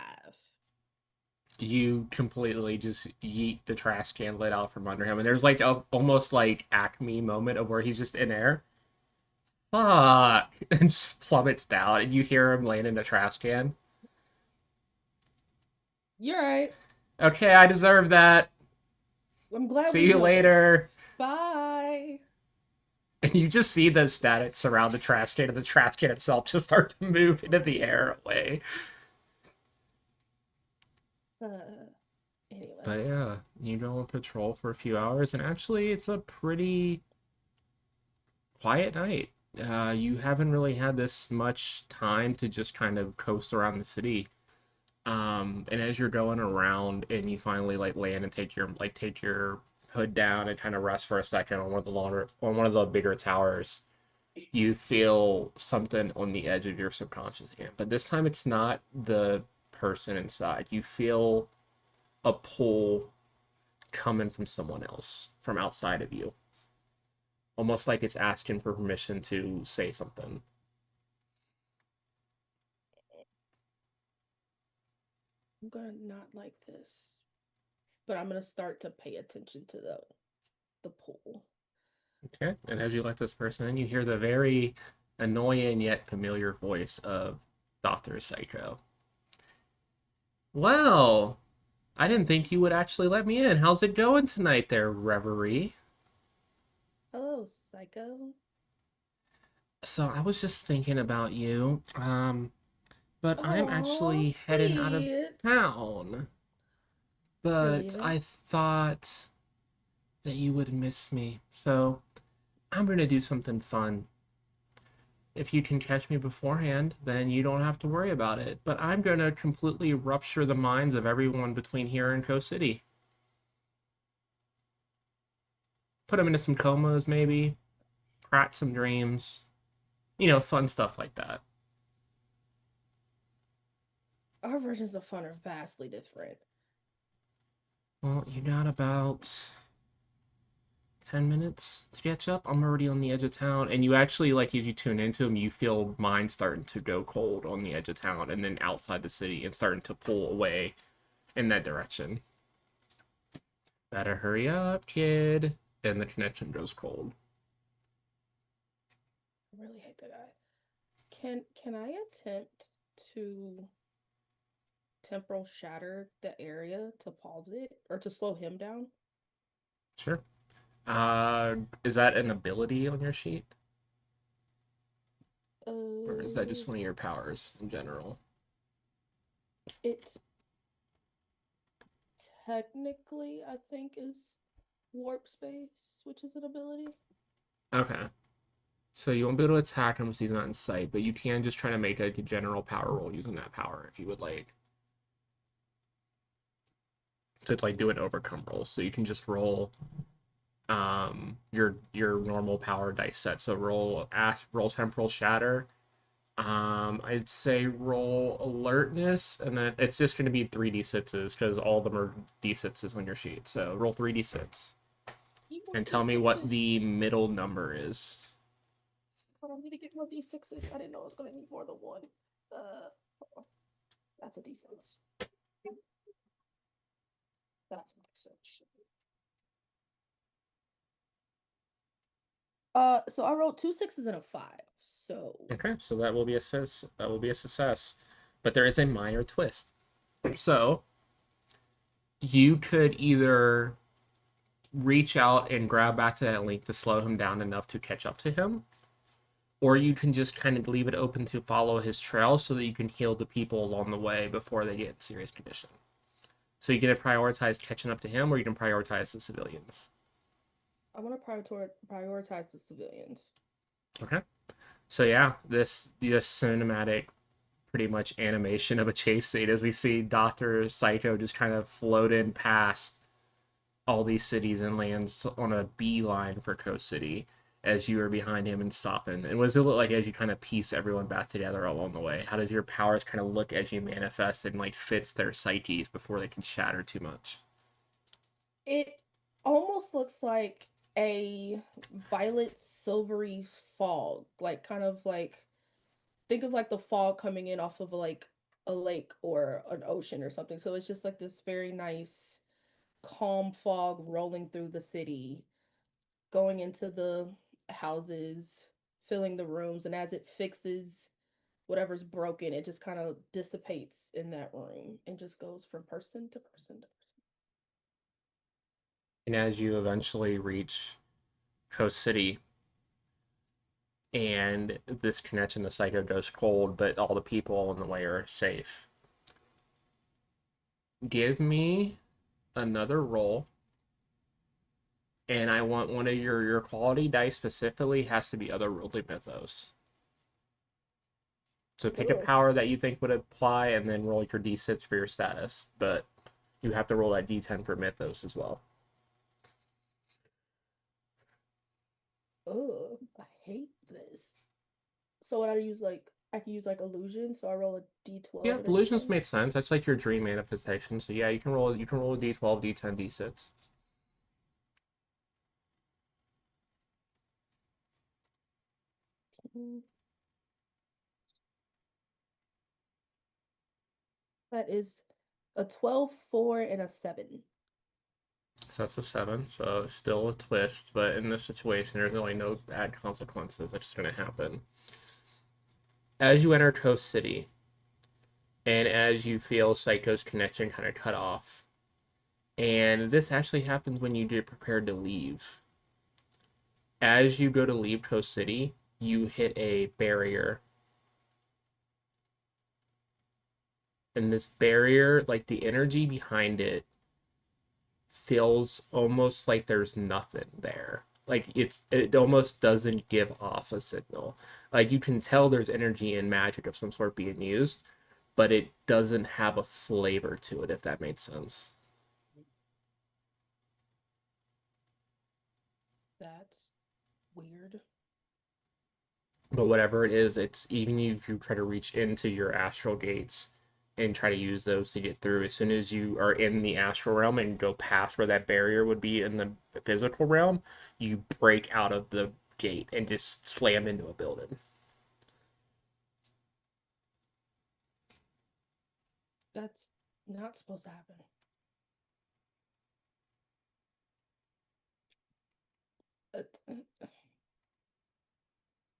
You completely just yeet the trash can lid out from under him, and there's like a almost like Acme moment of where he's just in air. Fuck! And just plummets down, and you hear him land in the trash can. You're right. Okay, I deserve that. I'm glad See we you know this. later. Bye. And you just see the static surround the trash can, and the trash can itself just start to move into the air away. Anyway. But yeah, you go on patrol for a few hours, and actually, it's a pretty quiet night. You haven't really had this much time to just kind of coast around the city. And as you're going around, and you finally like land and take your hood down and kind of rest for a second on one of the bigger towers, you feel something on the edge of your subconscious again. But this time, it's not the person inside. You feel a pull coming from someone else, from outside of you. Almost like it's asking for permission to say something. I'm gonna not like this. But I'm gonna start to pay attention to the pool. Okay, and as you let this person in, you hear the very annoying yet familiar voice of Dr. Psycho. Well, I didn't think you would actually let me in. How's it going tonight there, Reverie? Hello, Psycho. So I was just thinking about you. But I'm actually Aw, heading out of sweet. town. But leaving? I thought that you would miss me. So I'm going to do something fun. If you can catch me beforehand, then you don't have to worry about it. But I'm going to completely rupture the minds of everyone between here and Coast City. Put them into some comas, maybe. Crack some dreams. You know, fun stuff like that. Our versions of fun are vastly different. Well, you got about 10 minutes to catch up. I'm already on the edge of town. And you actually, like, as you tune into them, you feel mine starting to go cold on the edge of town and then outside the city and starting to pull away in that direction. Better hurry up, kid. And the connection goes cold. I really hate that guy. Can I attempt to temporal shatter the area to pause it or to slow him down? Sure. Is that an ability on your sheet? Or is that just one of your powers in general? It technically, I think, is warp space, which is an ability. Okay. So you won't be able to attack him because he's not in sight, but you can just try to make a general power roll using that power if you would like. To like do an overcome roll. So you can just roll your normal power dice set. So roll temporal shatter. I'd say roll alertness, and then it's just going to be 3d6s because all of them are d6s on your sheet. So roll 3d6 and tell me what the middle number is. I don't need to get more d6s. I didn't know I was going to need more than one. That's a d6. That's a d6. So I rolled 2 6s and a 5. So Okay, so that will be a success. But there is a minor twist. So you could either reach out and grab back to that link to slow him down enough to catch up to him, or you can just kind of leave it open to follow his trail so that you can heal the people along the way before they get in serious condition. So you can prioritize catching up to him, or you can prioritize the civilians. I want to prioritize the civilians. Okay. So yeah, this cinematic, pretty much animation of a chase scene as we see Dr. Psycho just kind of float in past all these cities and lands on a beeline for Coast City as you are behind him and stopping. And what does it look like as you kind of piece everyone back together along the way? How does your powers kind of look as you manifest and like fits their psyches before they can shatter too much? It almost looks like a violet silvery fog, like kind of like think of like the fog coming in off of like a lake or an ocean or something. So it's just like this very nice calm fog rolling through the city, going into the houses, filling the rooms, and as it fixes whatever's broken, it just kind of dissipates in that room and just goes from person to person to person. And as you eventually reach Coast City, and this connection to Psycho goes cold, but all the people on the way are safe. Give me another roll, and I want one of your quality dice specifically has to be otherworldly mythos. So pick a power that you think would apply, and then roll your d6 for your status. But you have to roll that d10 for mythos as well. Oh, I hate this. So what I use I can use like illusion, so I roll a d12. Yeah, and a illusions d10. make sense. That's like your dream manifestation. So yeah, you can roll a d12, d10, d6. That is a 12, 4, and a 7. So that's a 7. So it's still a twist, but in this situation, there's really no bad consequences. That's just going to happen. As you enter Coast City, and as you feel Psycho's connection kind of cut off, and this actually happens when you get prepared to leave. As you go to leave Coast City, you hit a barrier. And this barrier, like the energy behind it, feels almost like there's nothing there. Like it almost doesn't give off a signal. Like you can tell there's energy and magic of some sort being used, but it doesn't have a flavor to it, if that makes sense. That's weird. But whatever it is, it's even if you try to reach into your astral gates and try to use those to get through, as soon as you are in the astral realm and go past where that barrier would be in the physical realm, you break out of the gate and just slam into a building. That's not supposed to happen.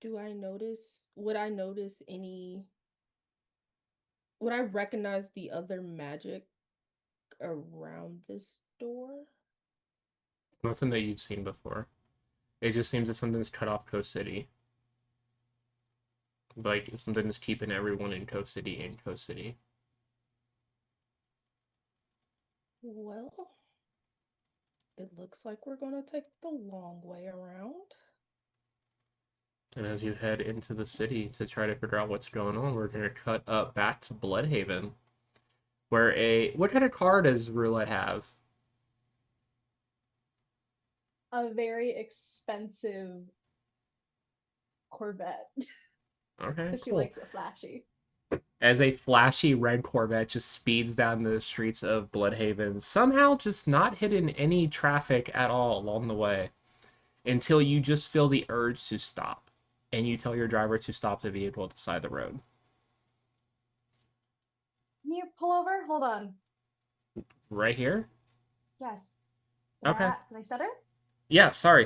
Do I notice? Would I notice any? Would I recognize the other magic around this door? Nothing that you've seen before. It just seems that something's cut off Coast City. Like something's keeping everyone in Coast City in Coast City. Well, it looks like we're gonna take the long way around. And as you head into the city to try to figure out what's going on, we're gonna cut up back to Bloodhaven. Where what kind of car does Roulette have? A very expensive Corvette. Okay, Because she cool. likes it flashy. As a flashy red Corvette just speeds down the streets of Bloodhaven, somehow just not hitting any traffic at all along the way, until you just feel the urge to stop, and you tell your driver to stop the vehicle at the side of the road. Can you pull over? Hold on. Right here? Yes. Okay. Did I stutter? Yeah, sorry.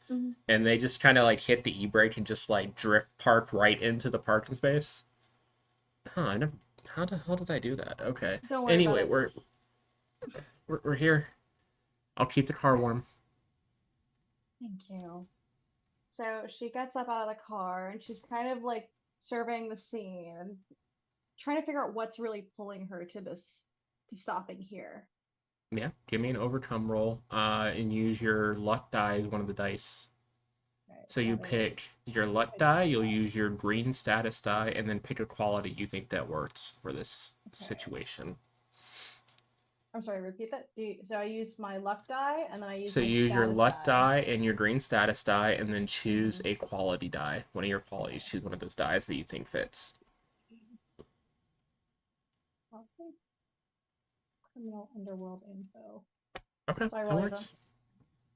Mhm. And they just kind of like hit the e-brake and just like drift park right into the parking space. Huh, I never. How the hell did I do that? Okay. Don't worry Anyway, about we're here. I'll keep the car warm. Thank you. So she gets up out of the car and she's kind of like surveying the scene and trying to figure out what's really pulling her to stopping here. Yeah, give me an overcome roll, and use your luck die as one of the dice. Right, So you that is- pick your luck die, you'll use your green status die, and then pick a quality you think that works for this situation. I'm sorry, repeat that. So I use my luck die and then I use So my use your status luck die and your green status die, and then choose a quality die. One of your qualities. Choose one of those dies that you think fits. Okay. Criminal underworld info. Okay, So I that roll works.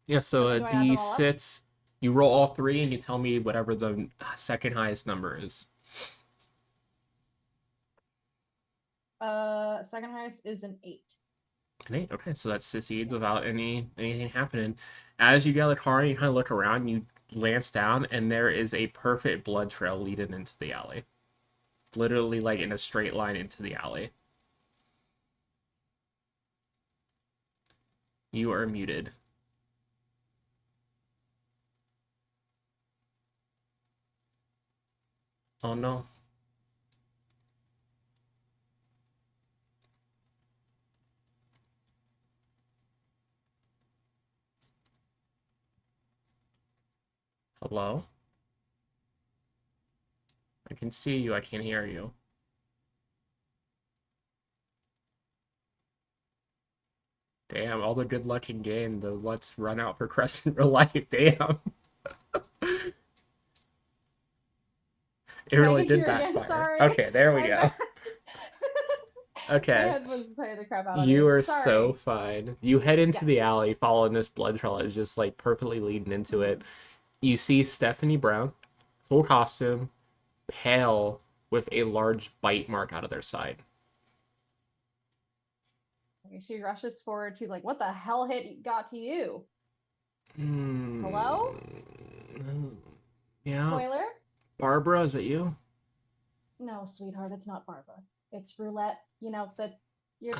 Yeah, so Do I add them all up? D6, you roll all three and you tell me whatever the second highest number is. Second highest is an 8. An 8, okay, so that succeeds without anything happening. As you get out of the car and you kind of look around, you glance down and there is a perfect blood trail leading into the alley. Literally like in a straight line into the alley. You are muted. Oh no. Hello? I can see you, I can't hear you. Damn, all the good luck in game, the let's run out for Crescent real life, damn. It really I can did hear again, backfire. sorry. Okay, there we I'm go. back. My Okay. headphones decided to crap out on You me. are Sorry. so fine. You head into the Yes. alley following this blood trail that is just like perfectly leading into it. You see Stephanie Brown, full costume, pale, with a large bite mark out of their side. She rushes forward. She's like, "What the hell got to you?" Hello? Yeah. Spoiler? Barbara, is it you? No, sweetheart, it's not Barbara. It's Roulette. You know that.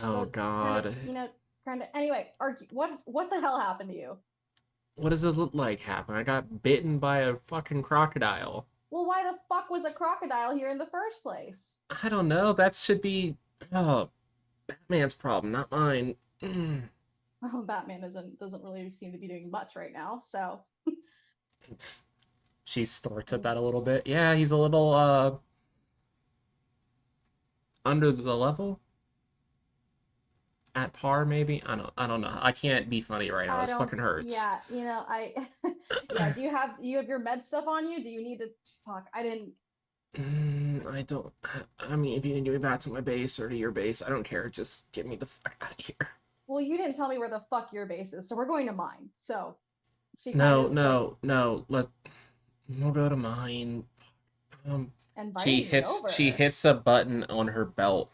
Oh, God. Kind of. Anyway, what the hell happened to you? What does it look like happened? I got bitten by a fucking crocodile. Well, why the fuck was a crocodile here in the first place? I don't know. That should be Batman's problem, not mine. Well, Batman doesn't really seem to be doing much right now, so She snorts at that a little bit. Yeah, he's a little under the level. At par, maybe. I don't know. I can't be funny right now. I This don't. fucking hurts. Yeah, I. Yeah. Do you have your med stuff on you? Do you need to? Fuck, I didn't. I don't. I mean, if you can get me back to my base or to your base, I don't care. Just get me the fuck out of here. Well, you didn't tell me where the fuck your base is, so we're going to mine. So, she No, kind of, no, no. We'll go to mine. She invited me she over. hits a button on her belt,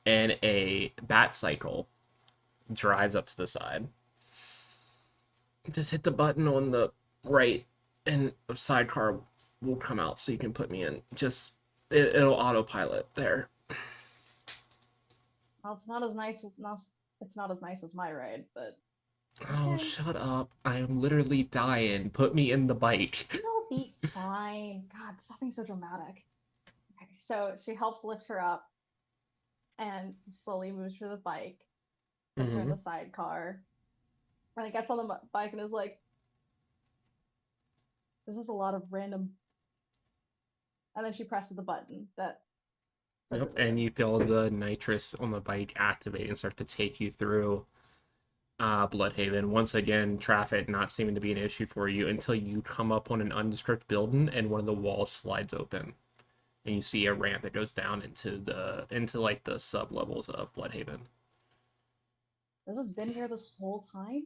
and a bat cycle drives up to the side. Just hit the button on the right, and a sidecar will come out, so you can put me in. Just it'll autopilot there. Well, it's not as nice as my ride, but Oh, okay. shut up! I'm literally dying. Put me in the bike. You'll be fine. God, stop being so dramatic. Okay, so she helps lift her up, and slowly moves to the bike, puts her in the sidecar, and it gets on the bike and is like, "This is a lot of random." And then she presses the button that. Yep, and you feel the nitrous on the bike activate and start to take you through Bloodhaven. Once again, traffic not seeming to be an issue for you until you come up on an undescript building and one of the walls slides open, and you see a ramp that goes down into like the sub levels of Bloodhaven. This has been here this whole time?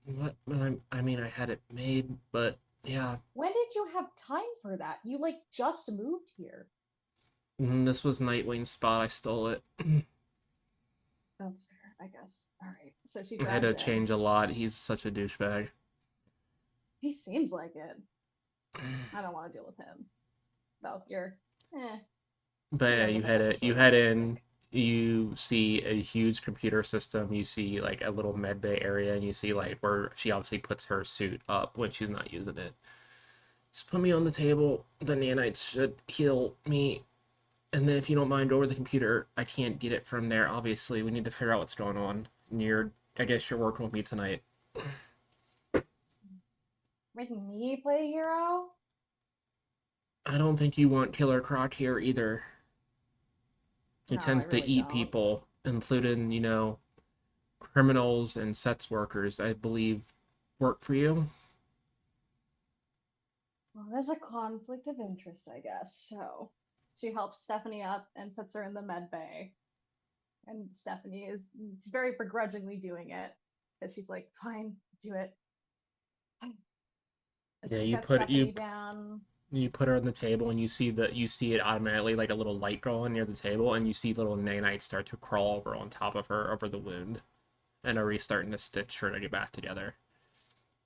What? I mean, I had it made, but yeah. When did you have time for that? You like just moved here. This was Nightwing's spot. I stole it. That's fair, I guess. All right. So she I had grabs to it. change a lot. He's such a douchebag. He seems like it. I don't want to deal with him. Though you're But yeah, He you doesn't head have it. a You short head list. in. You see a huge computer system. You see like a little med bay area, and you see like where she obviously puts her suit up when she's not using it. Just put me on the table. The nanites should heal me, and then if you don't mind, over the computer. I can't get it from there. Obviously, we need to figure out what's going on. And I guess you're working with me tonight. Making me play hero? I don't think you want Killer Croc here either. He No, tends I to really eat don't. people, including, criminals and sex workers, I believe, work for you. Well, there's a conflict of interest, I guess. So she helps Stephanie up and puts her in the med bay. And Stephanie is very begrudgingly doing it. Because she's like, fine, do it. And Yeah, she you sets put Stephanie down. you put her on the table, and you see it automatically, like a little light go on near the table, and you see little nanites start to crawl over on top of her over the wound, and are starting to stitch her to get back together.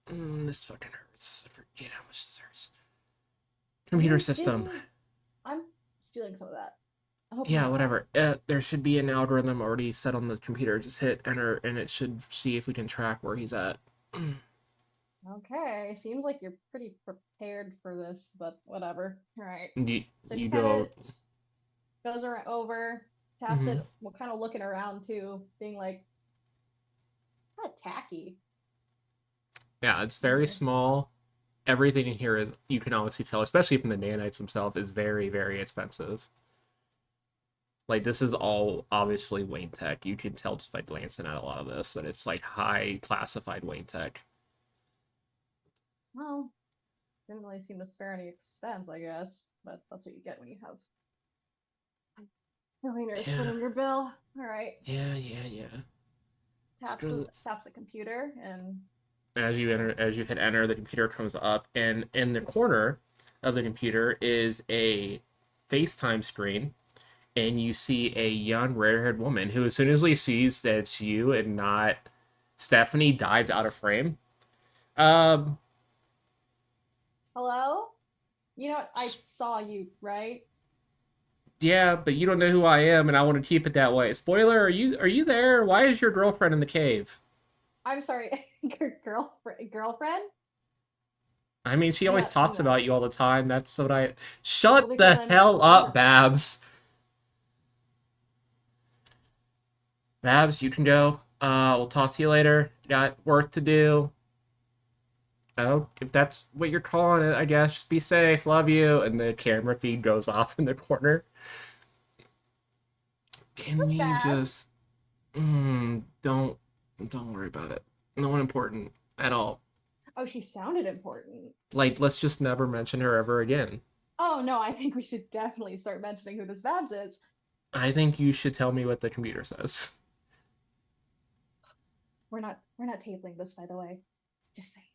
This fucking hurts. I forget how much this hurts. Computer You system. didn't- I'm stealing some of that. I hope Yeah, not. whatever. There should be an algorithm already set on the computer. Just hit enter, and it should see if we can track where he's at. Okay, seems like you're pretty prepared for this, but whatever. All right. You, So you she go. kind of goes over, taps Mhm. it, well, kind of looking around too, being like, kind of tacky. Yeah, it's very Okay. small. Everything in here is, you can obviously tell, especially from the nanites themselves, is very, very expensive. Like, this is all obviously Wayne Tech. You can tell just by glancing at a lot of this that it's like high classified Wayne Tech. Well, didn't really seem to spare any expense, I guess, but that's what you get when you have millionaires Yeah. footing your bill. All right. Yeah. Screw Taps the computer and As you hit enter, the computer comes up, and in the corner of the computer is a FaceTime screen, and you see a young rare-haired woman who, as soon as she sees that it's you and not Stephanie, dives out of frame. hello? You know, I saw you, right? Yeah, but you don't know who I am, and I want to keep it that way. Spoiler: Are you there? Why is your girlfriend in the cave? I'm sorry, girlfriend? I mean, she always No, talks no. about you all the time. That's what I. Shut Well, the because I'm hell up, clever. Babs. Babs, you can go. We'll talk to you later. Got work to do. Oh, if that's what you're calling it, I guess. Just be safe. Love you. And the camera feed goes off in the corner. Can What's you that? just don't worry about it. No one important at all. Oh, she sounded important. Like, let's just never mention her ever again. Oh no, I think we should definitely start mentioning who this Babs is. I think you should tell me what the computer says. We're not tabling this, by the way. Just saying.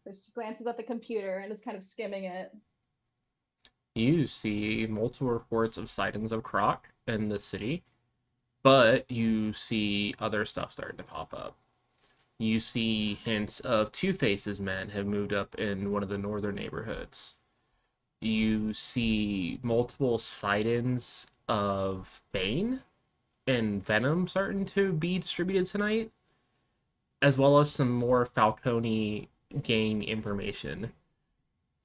So she glances at the computer and is kind of skimming it. You see multiple reports of sightings of Croc in the city, but you see other stuff starting to pop up. You see hints of Two-Face's men have moved up in one of the northern neighborhoods. You see multiple sightings of Bane and Venom starting to be distributed tonight, as well as some more Falcone gang information.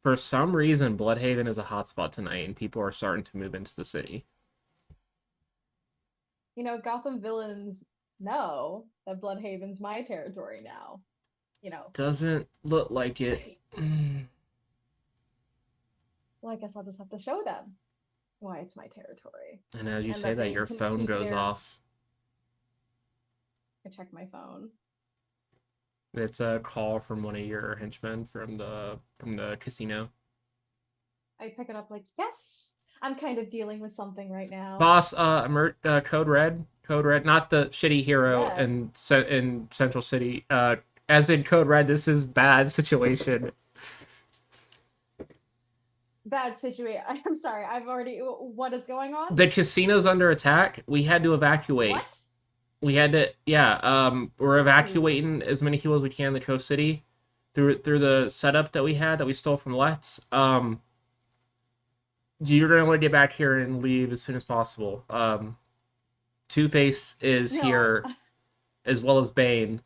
For some reason, Bloodhaven is a hotspot tonight, and people are starting to move into the city. You know, Gotham villains know that Bloodhaven's my territory now. You know. Doesn't look like it. Well, I guess I'll just have to show them why it's my territory. And as you And say that that, they your can phone keep goes their- off. I check my phone. It's a call from one of your henchmen from the casino. I pick it up like, yes, I'm kind of dealing with something right now. Boss, Code Red, not the shitty hero Red. in Central City. As in Code Red, this is bad situation. Bad situation. I'm sorry. I've already. What is going on? The casino's under attack. We had to evacuate. What? We had to, we're evacuating as many people as we can in the coast city through the setup that we had that we stole from Let's. You're gonna want to get back here and leave as soon as possible. Two-Face is No. here, as well as Bane.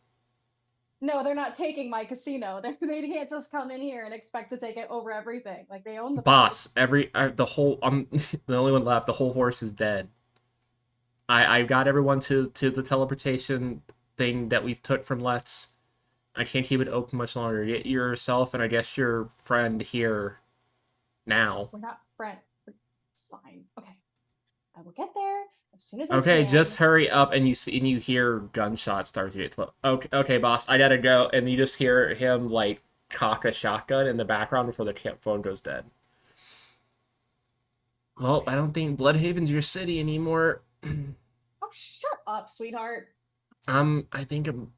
No, they're not taking my casino. They can't just come in here and expect to take it over everything. Like they own the Boss, I'm the only one left. The whole force is dead. I got everyone to the teleportation thing that we took from Let's. I can't keep it open much longer. Get yourself and I guess your friend here now. We're not friends. Fine. Okay. I will get there as soon as I Okay, can. just hurry up, and you hear gunshots start to get okay, boss, I gotta go, and you just hear him like cock a shotgun in the background before the phone goes dead. Well, I don't think Bloodhaven's your city anymore. Oh, shut up, sweetheart. I think I'm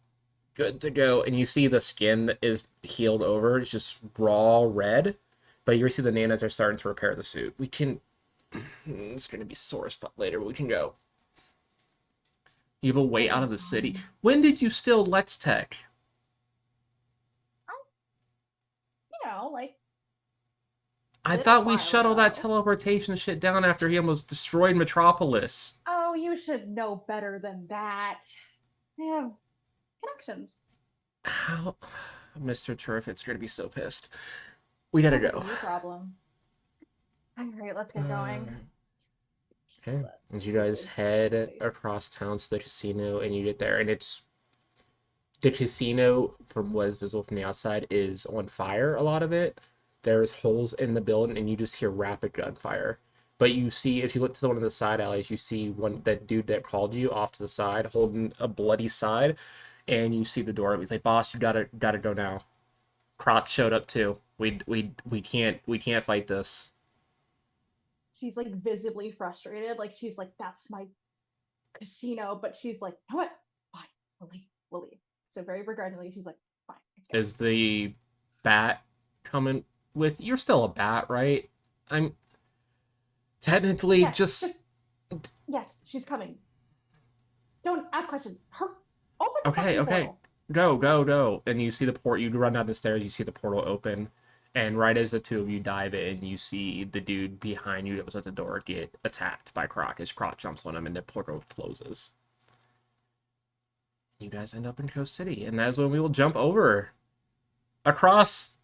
good to go. And you see the skin that is healed over. It's just raw red. But you see the nanos are starting to repair the suit. We can... It's going to be sore as fuck later, but we can go. You have a way out of the city. When did you steal Let's Tech? You know, like, I Little thought we while shut all that ago. teleportation shit down after he almost destroyed Metropolis. oh, you should know better than that. I have connections. How... Mr. Terrific's going to be so pissed. We gotta That's go. No problem. All right, let's get going. Okay. Let's As you see guys what head place. across town to the casino and you get there, and it's the casino, from what is visible from the outside, is on fire. A lot of it. There's holes in the building, and you just hear rapid gunfire. But you see, if you look to one of the side alleys, you see that dude that called you off to the side, holding a bloody side, and you see the door. He's like, "Boss, you gotta go now." Crotch showed up too. We can't fight this. She's like visibly frustrated. Like she's like, that's my casino. But she's like, you know what? Fine, we'll leave. So very begrudgingly, she's like, fine. let's go." Is the bat coming with? You're still a bat, right? I'm technically Yes, just yes, she's coming. Don't ask questions. Her open the okay. fucking Okay, portal. go. And you see the port. You run down the stairs. You see the portal open, and right as the two of you dive in, you see the dude behind you that was at the door get attacked by Croc. As Croc jumps on him, and the portal closes. You guys end up in Coast City, and that is when we will jump over across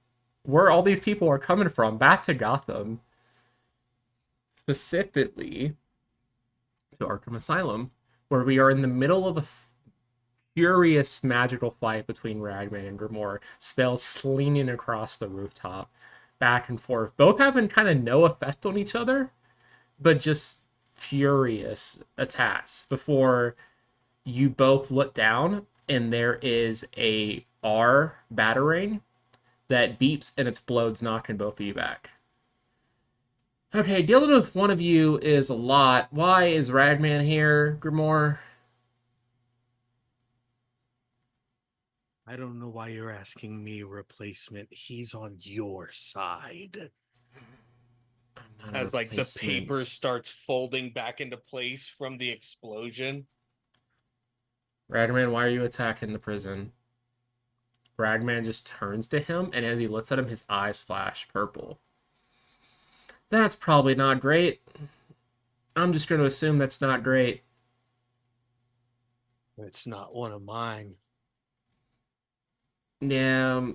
where all these people are coming from, back to Gotham, specifically to Arkham Asylum, where we are in the middle of furious magical fight between Ragman and Grimoire. Spells slinging across the rooftop, back and forth. Both having kind of no effect on each other, but just furious attacks before you both look down and there is a R battering that beeps and explodes, knocking both of you back. Okay, dealing with one of you is a lot. Why is Ragman here, Grimoire? I don't know why you're asking me, replacement. He's on your side. I'm not a As like the paper replacement. starts folding back into place from the explosion. Ragman, why are you attacking the prison? Ragman just turns to him, and as he looks at him, his eyes flash purple. That's probably not great. I'm just going to assume that's not great. It's not one of mine. Yeah.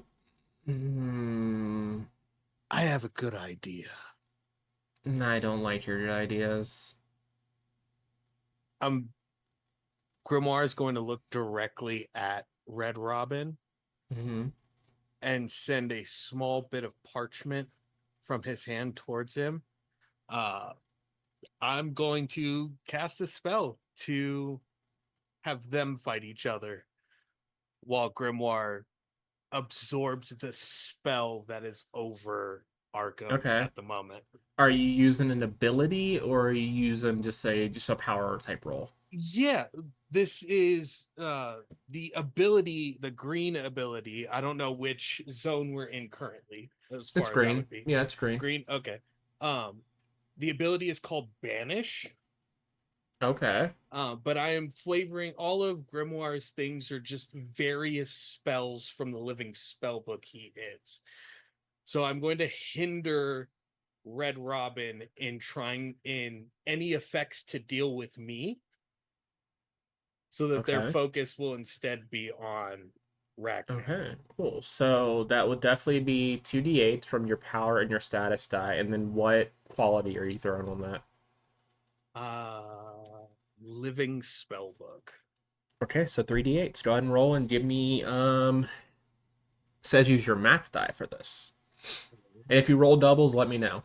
I have a good idea. I don't like your ideas. Grimoire is going to look directly at Red Robin and send a small bit of parchment from his hand towards him. I'm going to cast a spell to have them fight each other while Grimoire absorbs the spell that is over Arkham at the moment. Are you using an ability, or are you using just a power type roll? Yeah, this is the ability, the green ability. I don't know which zone we're in currently. As far It's as green. that would be. Yeah, it's green. Green. Okay. The ability is called Banish. Okay. But I am flavoring all of Grimoire's things are just various spells from the living spellbook he is. So I'm going to hinder Red Robin in trying in any effects to deal with me, so that their focus will instead be on Ragman. Okay, cool. So that would definitely be 2d8 from your power and your status die, and then what quality are you throwing on that? Living spellbook. Okay, so 3d8s. Go ahead and roll and give me says use your max die for this. And if you roll doubles, let me know.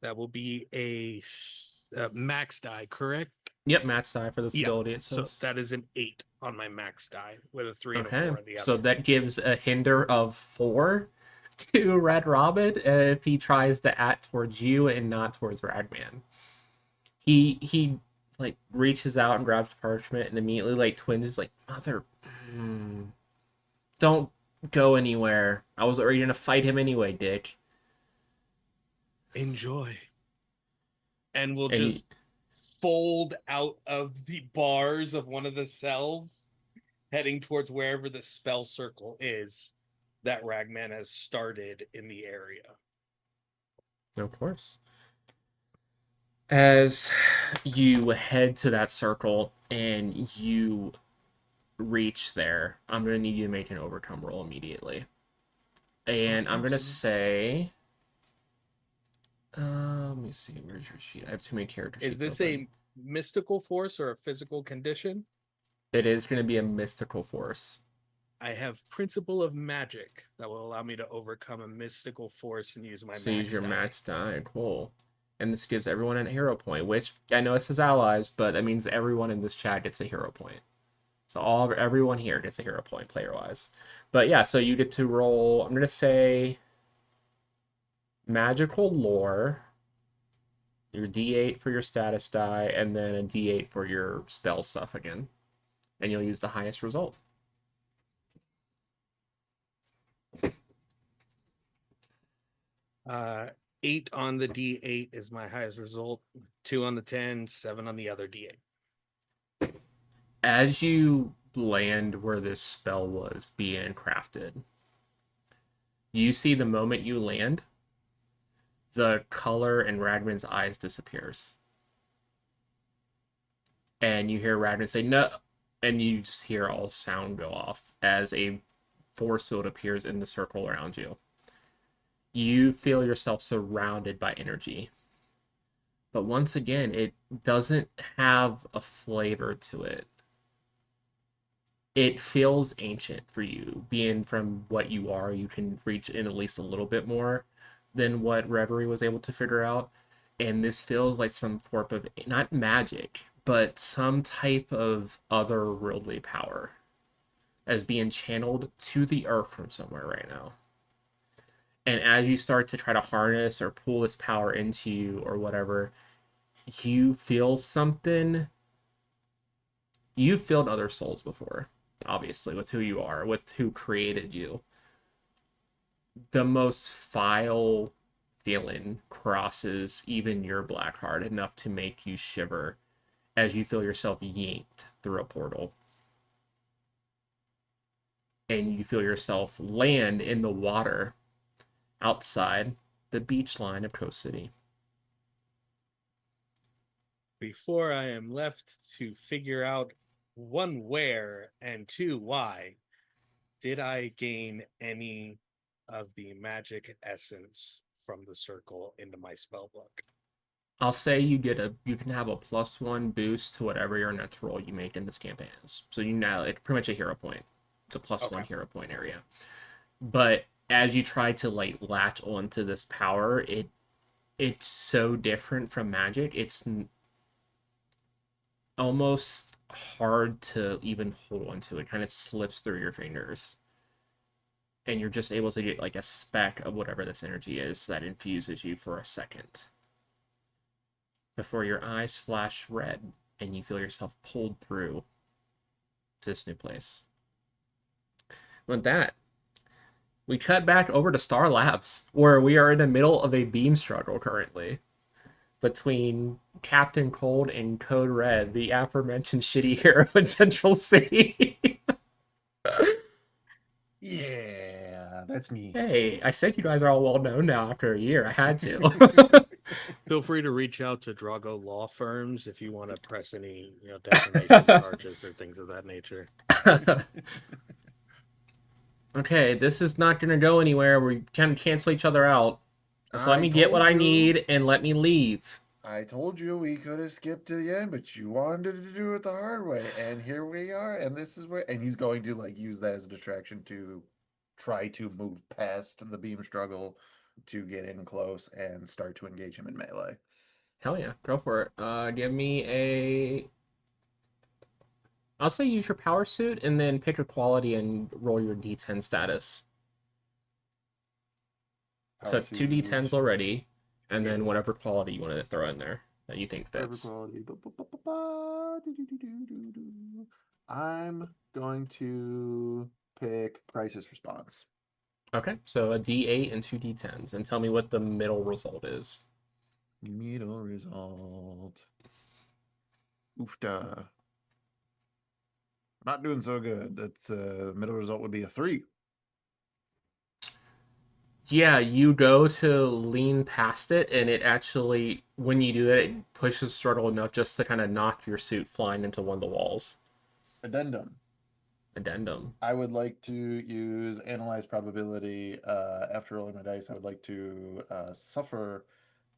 That will be a max die, correct? Yep, max die for this ability. It So says. that is an 8 on my max die with a 3 and a 4 on the other. So that gives a hinder of 4 to Red Robin if he tries to act towards you and not towards Ragman. He like reaches out and grabs the parchment and immediately like twinges like, mother, don't go anywhere. I was already gonna fight him anyway, Dick. Enjoy. And we'll just fold out of the bars of one of the cells, heading towards wherever the spell circle is that Ragman has started in the area. Of course. As you head to that circle and you reach there, I'm going to need you to make an overcome roll immediately. And I'm going to say... let me see, where's your sheet? I have too many character sheets. Is this a mystical force or a physical condition? It is going to be a mystical force. I have Principle of Magic that will allow me to overcome a mystical force and use my max die. So use your max die, cool. And this gives everyone a hero point, which I know it says allies, but that means everyone in this chat gets a hero point. So everyone here gets a hero point player-wise. But yeah, so you get to roll, I'm going to say magical lore, your d8 for your status die, and then a d8 for your spell stuff again. And you'll use the highest result. Uh, 8 on the D8 is my highest result. 2 on the 10, 7 on the other D8. As you land where this spell was being crafted, you see the moment you land, the color in Ragman's eyes disappears. And you hear Ragman say, no, and you just hear all sound go off as a force field appears in the circle around you. You feel yourself surrounded by energy. But once again, it doesn't have a flavor to it. It feels ancient for you. Being from what you are, you can reach in at least a little bit more than what Reverie was able to figure out. And this feels like some form of, not magic, but some type of otherworldly power as being channeled to the earth from somewhere right now. And as you start to try to harness or pull this power into you or whatever, you feel something. You've filled other souls before, obviously, with who you are, with who created you. The most vile feeling crosses even your black heart enough to make you shiver as you feel yourself yanked through a portal. And you feel yourself land in the water outside the beach line of Coast City. Before I am left to figure out one, where, and two, why, did I gain any of the magic essence from the circle into my spell book? I'll say you can have a +1 boost to whatever your next roll you make in this campaign is. So you now it's pretty much a hero point. It's a +1 hero point area. But as you try to like latch onto this power, it's so different from magic. It's almost hard to even hold onto. It kind of slips through your fingers. And you're just able to get like a speck of whatever this energy is that infuses you for a second. Before your eyes flash red and you feel yourself pulled through to this new place. With that, we cut back over to Star Labs, where we are in the middle of a beam struggle currently between Captain Cold and Code Red, the aforementioned shitty hero in Central City. Yeah, that's me. Hey, I said you guys are all well known now after a year. I had to. Feel free to reach out to Drago law firms if you want to press any, defamation charges or things of that nature. Okay, this is not going to go anywhere. We can cancel each other out. Just let me get what I need and let me leave. I told you we could have skipped to the end, but you wanted to do it the hard way, and here we are, and this is where, and he's going to like use that as a distraction to try to move past the beam struggle to get in close and start to engage him in melee. Hell yeah, go for it. Give me a... I'll say use your power suit and then pick a quality and roll your D10 status. So 2 D10s already, and then whatever quality you wanted to throw in there that you think fits. Quality. I'm going to pick Crisis Response. Okay, so a D8 and 2 D10s, and tell me what the middle result is. Middle result. Oofda. Not doing so good. That's middle result would be a 3. Yeah, you go to lean past it, and it actually, when you do that, it pushes struggle enough just to kind of knock your suit flying into one of the walls. Addendum. I would like to use Analyze Probability. After rolling my dice, I would like to suffer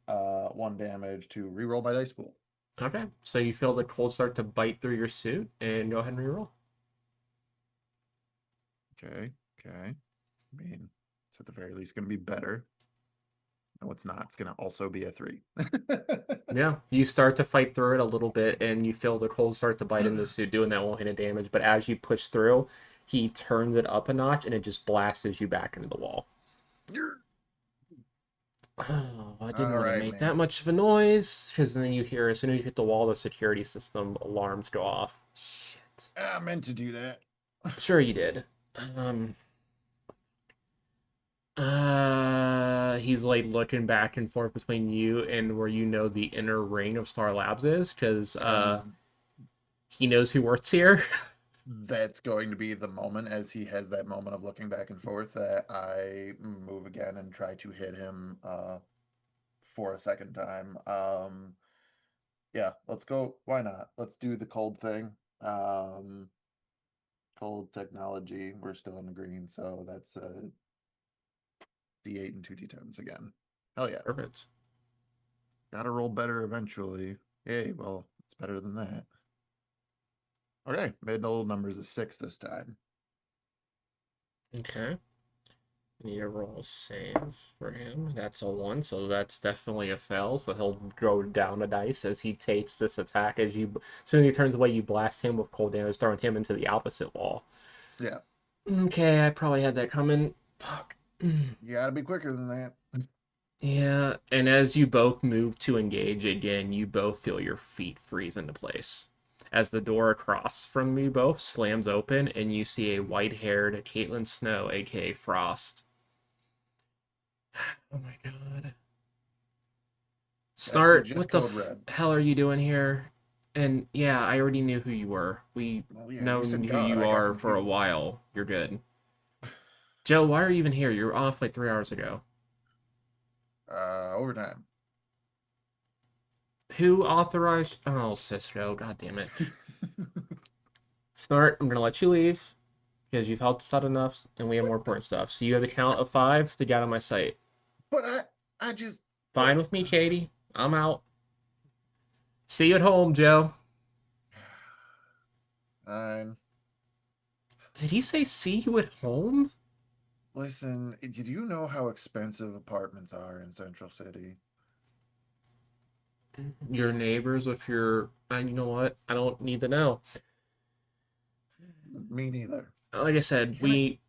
1 damage to reroll my dice pool. Okay, so you feel the cold start to bite through your suit, and go ahead and reroll. Okay. I mean, it's at the very least going to be better. No, it's not. It's going to also be a 3. Yeah, you start to fight through it a little bit, and you feel the cold start to bite into the suit, doing that one-handed damage. But as you push through, he turns it up a notch, and it just blasts you back into the wall. Oh, I didn't want to make that much of a noise, because then you hear, as soon as you hit the wall, the security system alarms go off. Shit. I meant to do that. Sure you did. He's like looking back and forth between you and where you know the inner ring of Star Labs is, because he knows who works here. That's going to be the moment, as he has that moment of looking back and forth, that I move again and try to hit him for a second time. Yeah, let's go. Why not? Let's do the cold thing. Cold technology. We're still in the green, so that's D8 and 2 D10s again. Hell yeah. Perfect. Gotta roll better eventually. Yay, well, it's better than that. Okay, middle numbers is 6 this time. Okay. Need a roll save for him. That's a 1, so that's definitely a fail. So he'll go down a dice as he takes this attack. As soon as he turns away, you blast him with cold damage, throwing him into the opposite wall. Yeah. Okay, I probably had that coming. Fuck. You gotta be quicker than that. Yeah, and as you both move to engage again, you both feel your feet freeze into place. As the door across from you both slams open, and you see a white-haired Caitlin Snow, aka Frost. Oh my god. Start, just what the Code Red. hell are you doing here? And yeah, I already knew who you were. We Well, yeah, know you said who God, you I got are for a confused. while. You're good. Joe, why are you even here? You were off like 3 hours ago. Overtime. Who authorized? Oh, Cisco. God damn it. Snart, I'm gonna let you leave because you've helped us out enough, and we have more important stuff. So you have the count of 5 to get out of my sight. But I just Fine with me, Katie. I'm out. See you at home, Joe. Fine. Did he say see you at home? Listen, did you know how expensive apartments are in Central City? Your neighbors with your... you know what? I don't need to know. Me neither. Like I said, Can I-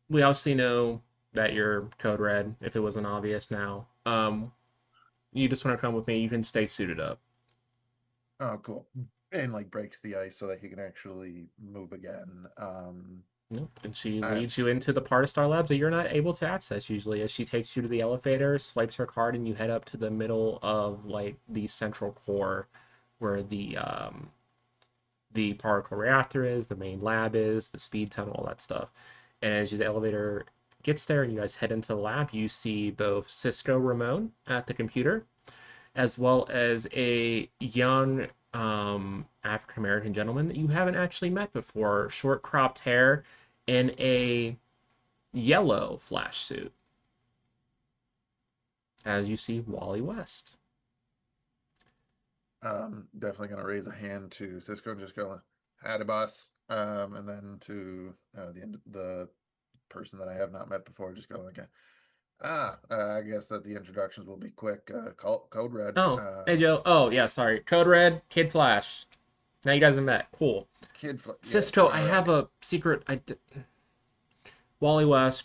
we obviously know that you're Code Red, if it wasn't obvious now. You just want to come with me, you can stay suited up. Oh, cool. And like breaks the ice so that he can actually move again. Nope. And she I- leads you into the part of Star Labs that you're not able to access usually, as she takes you to the elevator, swipes her card, and you head up to the middle of like the central core where the particle reactor is, the main lab is, the speed tunnel, all that stuff. And as the elevator gets there and you guys head into the lab, you see both Cisco Ramon at the computer, as well as a young African American gentleman that you haven't actually met before, short cropped hair in a yellow flash suit. As you see Wally West. Definitely gonna raise a hand to Cisco and just go, "Howdy, boss." And then to the person that I have not met before, just go like, I guess that the introductions will be quick. Code Red. Oh, hey Joe. Oh yeah, sorry. Code Red, Kid Flash. Now you guys have met. Cool. Cisco, I have a secret. Wally West,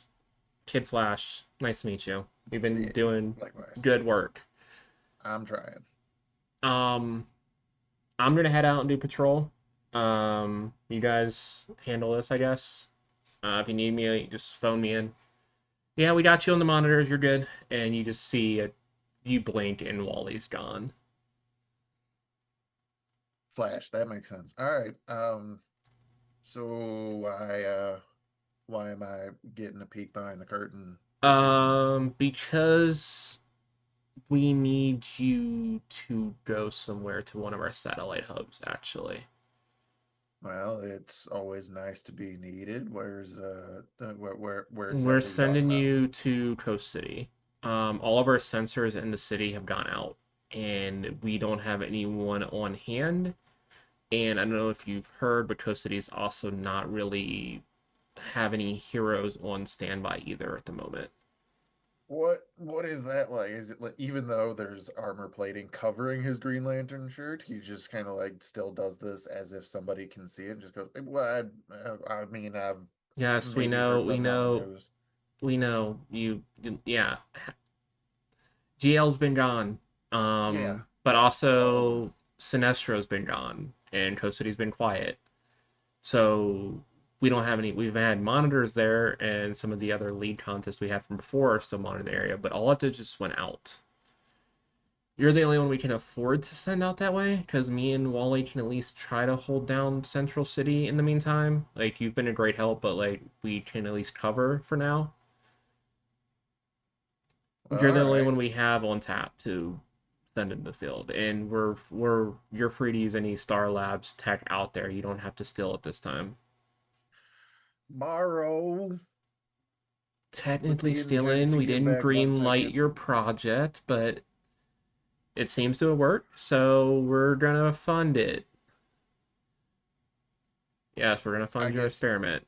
Kid Flash. Nice to meet you. We've been doing likewise. good work. I'm trying. I'm gonna head out and do patrol. You guys handle this, I guess. If you need me, just phone me in. Yeah, we got you on the monitors. You're good. And you just see you blink and Wally's gone. Flash. That makes sense. All right. So why am I getting a peek behind the curtain? Because we need you to go somewhere to one of our satellite hubs, actually. Well, it's always nice to be needed. Where's where We're exactly sending you to Coast City. All of our sensors in the city have gone out, and we don't have anyone on hand. And I don't know if you've heard, but Coast City is also not really have any heroes on standby either at the moment. What is that like? Is it like, even though there's armor plating covering his Green Lantern shirt, he just kind of like still does this as if somebody can see it and just goes, "Well, I mean, I've Yes, we maybe know, heard something on the news." we know you. Yeah, GL's been gone. Yeah. But also Sinestro's been gone, and Coast City's been quiet. So we don't have any. We've had monitors there, and some of the other lead contests we had from before are still monitored the area, but all of it just went out. You're the only one we can afford to send out that way, because me and Wally can at least try to hold down Central City in the meantime. Like, you've been a great help, but like we can at least cover for now. You're the only Alright. one we have on tap to send in the field, and you're free to use any Star Labs tech out there. You don't have to steal it this time. Borrow. Technically the stealing, intent to we give didn't back 1 green light second. your project, but it seems to have worked, so we're gonna fund it. Yes, we're gonna fund your guess- experiment.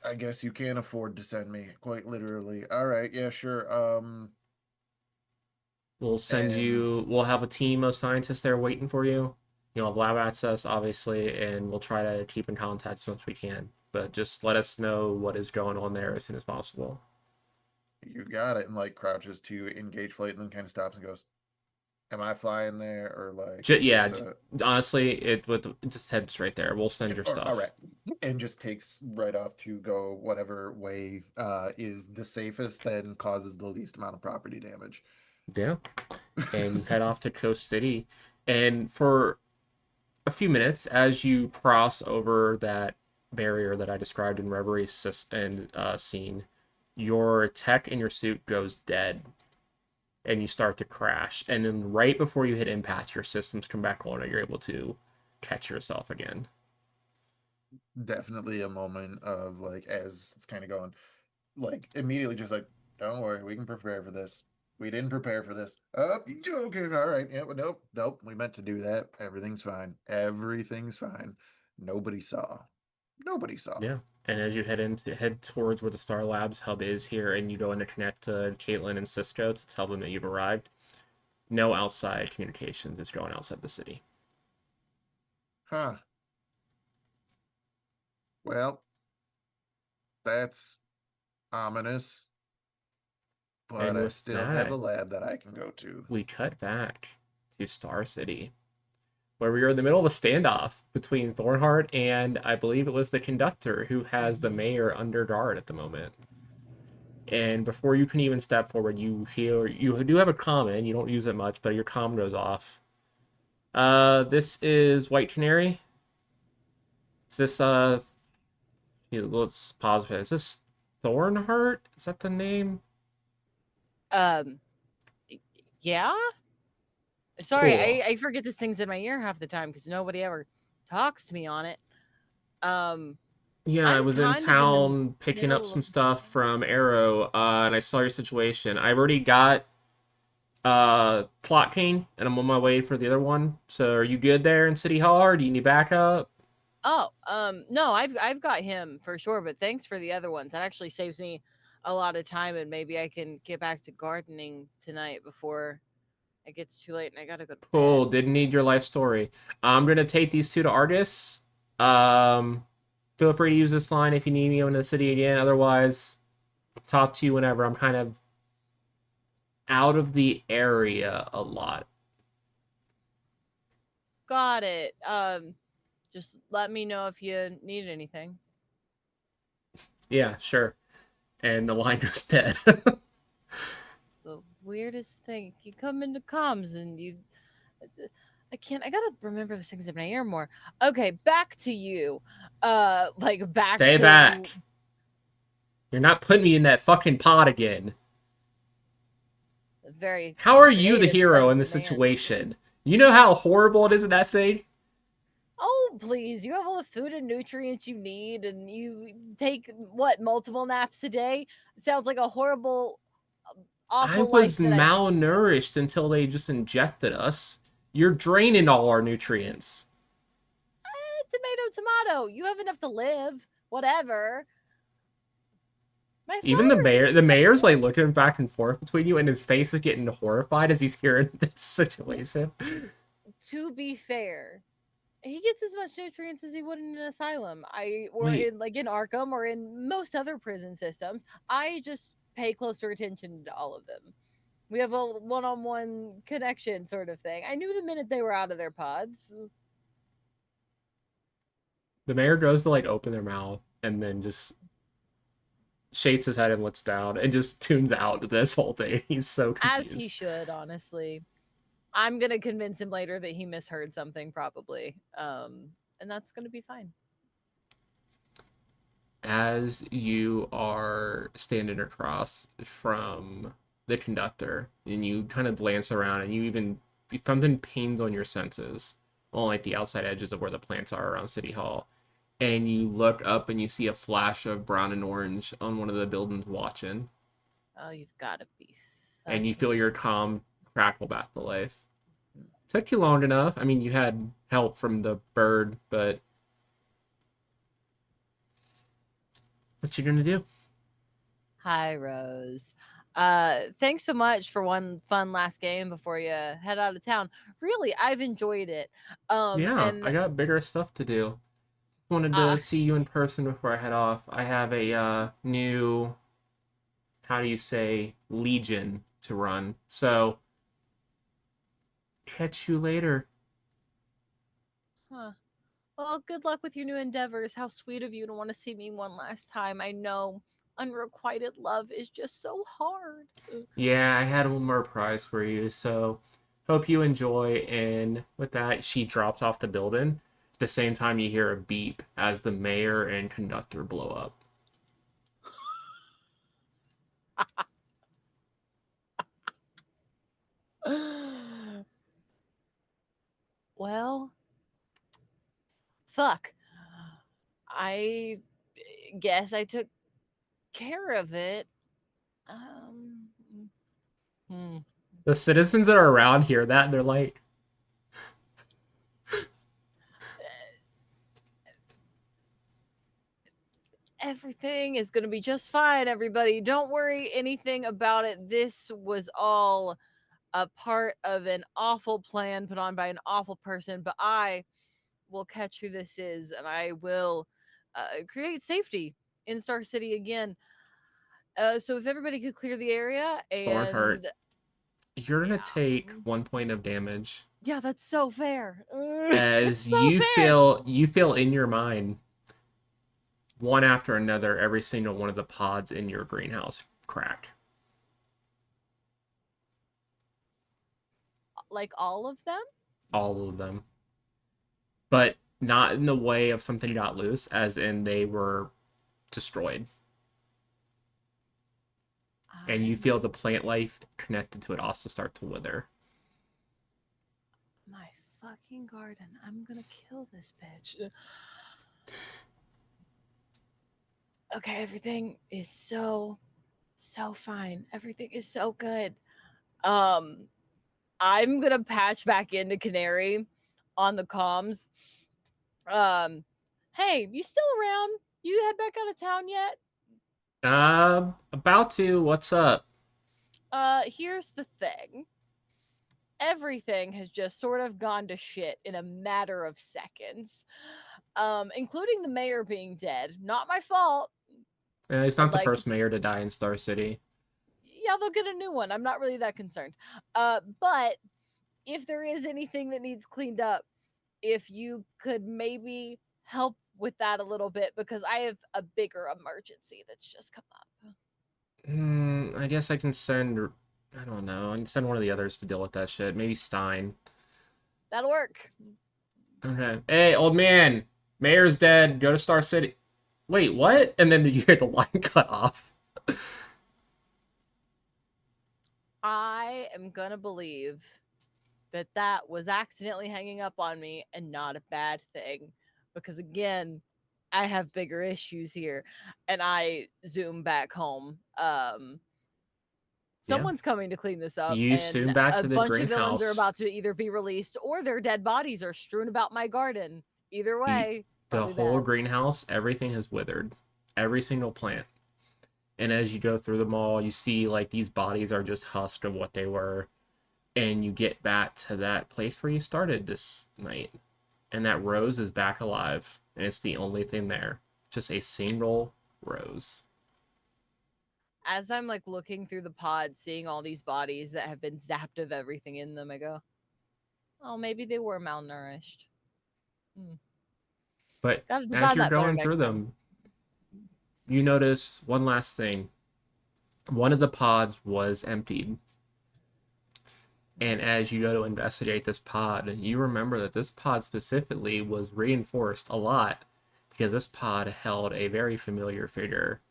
I guess you can't afford to send me, quite literally. All right, yeah, sure. We'll send you. And- We'll have a team of scientists there waiting for you. You'll have lab access, obviously, and we'll try to keep in contact as much as we can. But just let us know what is going on there as soon as possible. You got it. And like crouches to engage flight, and then kind of stops and goes, "Am I flying there or like?" is Yeah, this, honestly, it would just head straight there. We'll send your stuff. All right, and just takes right off to go whatever way is the safest and causes the least amount of property damage. Yeah, and you head off to Coast City, and for a few minutes, as you cross over that barrier that I described in Reverie and scene, your tech in your suit goes dead, and you start to crash. And then right before you hit impact, your systems come back on, and you're able to catch yourself again. Definitely a moment of like, as it's kind of going, like immediately just like, don't worry, we can prepare for this. We didn't prepare for this. Oh, okay, all right. Yeah, but nope. We meant to do that. Everything's fine. Everything's fine. Nobody saw. Yeah. And as you head towards where the Star Labs hub is here, and you go in to connect to Caitlin and Cisco to tell them that you've arrived, no outside communications is going outside the city. Huh. Well, that's ominous. But And I with still have that, a lab that I can go to. we cut back to Star City, where we were in the middle of a standoff between Thornheart and I believe it was the conductor who has the mayor under guard at the moment. And before you can even step forward, you do have a comm. You don't use it much, but your comm goes off. This is White Canary. Is this let's pause for it. Is this Thornheart? Is that the name? Yeah. Sorry, Cool. I forget this thing's in my ear half the time because nobody ever talks to me on it. Yeah, I I'm was in kind of in the town picking up middle some of- stuff from Arrow, and I saw your situation. I've already got Clock King, and I'm on my way for the other one. So are you good there in City Hall, or do you need backup? Oh, no, I've got him for sure, but thanks for the other ones. That actually saves me a lot of time, and maybe I can get back to gardening tonight before it gets too late and I gotta go to Cool, bed. didn't need your life story. I'm gonna take these two to Argus. Feel free to use this line if you need me in the city again. Otherwise, talk to you whenever. I'm kind of out of the area a lot. Got it. Just let me know if you need anything. Yeah, sure. And the line goes dead. It's the weirdest thing. You come into comms and you I gotta remember those things in my ear more. Okay, back to you. Like back Stay to back. You're not putting me in that fucking pod again. very How are you the creative, hero like, in this man. situation? You know how horrible it is in that thing? Oh, please. You have all the food and nutrients you need, and you take, what, multiple naps a day? Sounds like a horrible, I awful was life that malnourished until they just injected us. You're draining all our nutrients. Tomato. You have enough to live. Whatever. My Even the flowers- mayor's like looking back and forth between you, and his face is getting horrified as he's hearing this situation. To be fair, he gets as much nutrients as he would in an asylum. Or Wait. in Arkham or in most other prison systems. I just pay closer attention to all of them. We have a one-on-one connection sort of thing. I knew the minute they were out of their pods. The mayor goes to like open their mouth and then just shakes his head and looks down and just tunes out this whole thing. He's so confused. As he should, honestly. I'm gonna convince him later that he misheard something, probably. And that's gonna be fine. As you are standing across from the conductor and you kind of glance around and something pings on your senses on like the outside edges of where the plants are around City Hall, and you look up and you see a flash of brown and orange on one of the buildings watching, Oh, you've gotta be. and you feel your comm crackle back to life. Took you long enough. I mean, you had help from the bird, but what you gonna do? Hi, Rose. Thanks so much for one fun last game before you head out of town. Really, I've enjoyed it. Yeah, I And got bigger stuff to do. Wanted to see you in person before I head off. I have a new, how do you say, legion to run. So, catch you later. huh. Well, good luck with your new endeavors. How sweet of you to want to see me one last time. I know unrequited love is just so hard. Yeah, I had one more prize for you, so hope you enjoy. And with that, she drops off the building. At the same time, you hear a beep as the mayor and conductor blow up. Well, fuck. I guess I took care of it. Um, hmm. The citizens that are around hear that, and they're like, Everything is going to be just fine, everybody. Don't worry anything about it. This was all a part of an awful plan put on by an awful person, but I will catch who this is and I will create safety in Star City again. So if everybody could clear the area Thornheart, and you're gonna yeah, take 1 point of damage yeah, that's so fair. It's as so fair. you feel in your mind, one after another, every single one of the pods in your greenhouse crack. Like all of them? All of them. But not in the way of something got loose, as in they were destroyed. And you feel the plant life connected to it also start to wither. My fucking garden. I'm gonna kill this bitch. Okay, everything is so fine. Everything is so good. Um I'm gonna patch back into Canary on the comms. Hey, you still around? You head back out of town yet? About to. What's up? Here's the thing. Everything has just sort of gone to shit in a matter of seconds. Including the mayor being dead. Not my fault. He's But not the like, first mayor to die in Star City. yeah, they'll get a new one. I'm not really that concerned. But if there is anything that needs cleaned up, if you could maybe help with that a little bit because I have a bigger emergency that's just come up. I guess I can send. I don't know. I can send one of the others to deal with that shit. Maybe Stein. That'll work. Okay. Hey, old man. Mayor's dead. Go to Star City. Wait, what? And then you hear the line cut off. I am gonna believe that that was accidentally hanging up on me and not a bad thing because again, I have bigger issues here and I zoom back home. Yeah. Someone's coming to clean this up, You zoom and back a to the bunch of villains are greenhouse. about to either be released or their dead bodies are strewn about my garden. Either way, The probably whole bad. greenhouse, everything has withered. Every single plant. And as you go through them all, you see like these bodies are just husk of what they were. And you get back to that place where you started this night. And that rose is back alive. And it's the only thing there. Just a single rose. As I'm like looking through the pod, seeing all these bodies that have been zapped of everything in them, I go, oh, maybe they were malnourished. But Gotta as decide you're that better going through next time. them, you notice one last thing. One of the pods was emptied. And as you go to investigate this pod, you remember that this pod specifically was reinforced a lot because this pod held a very familiar figure.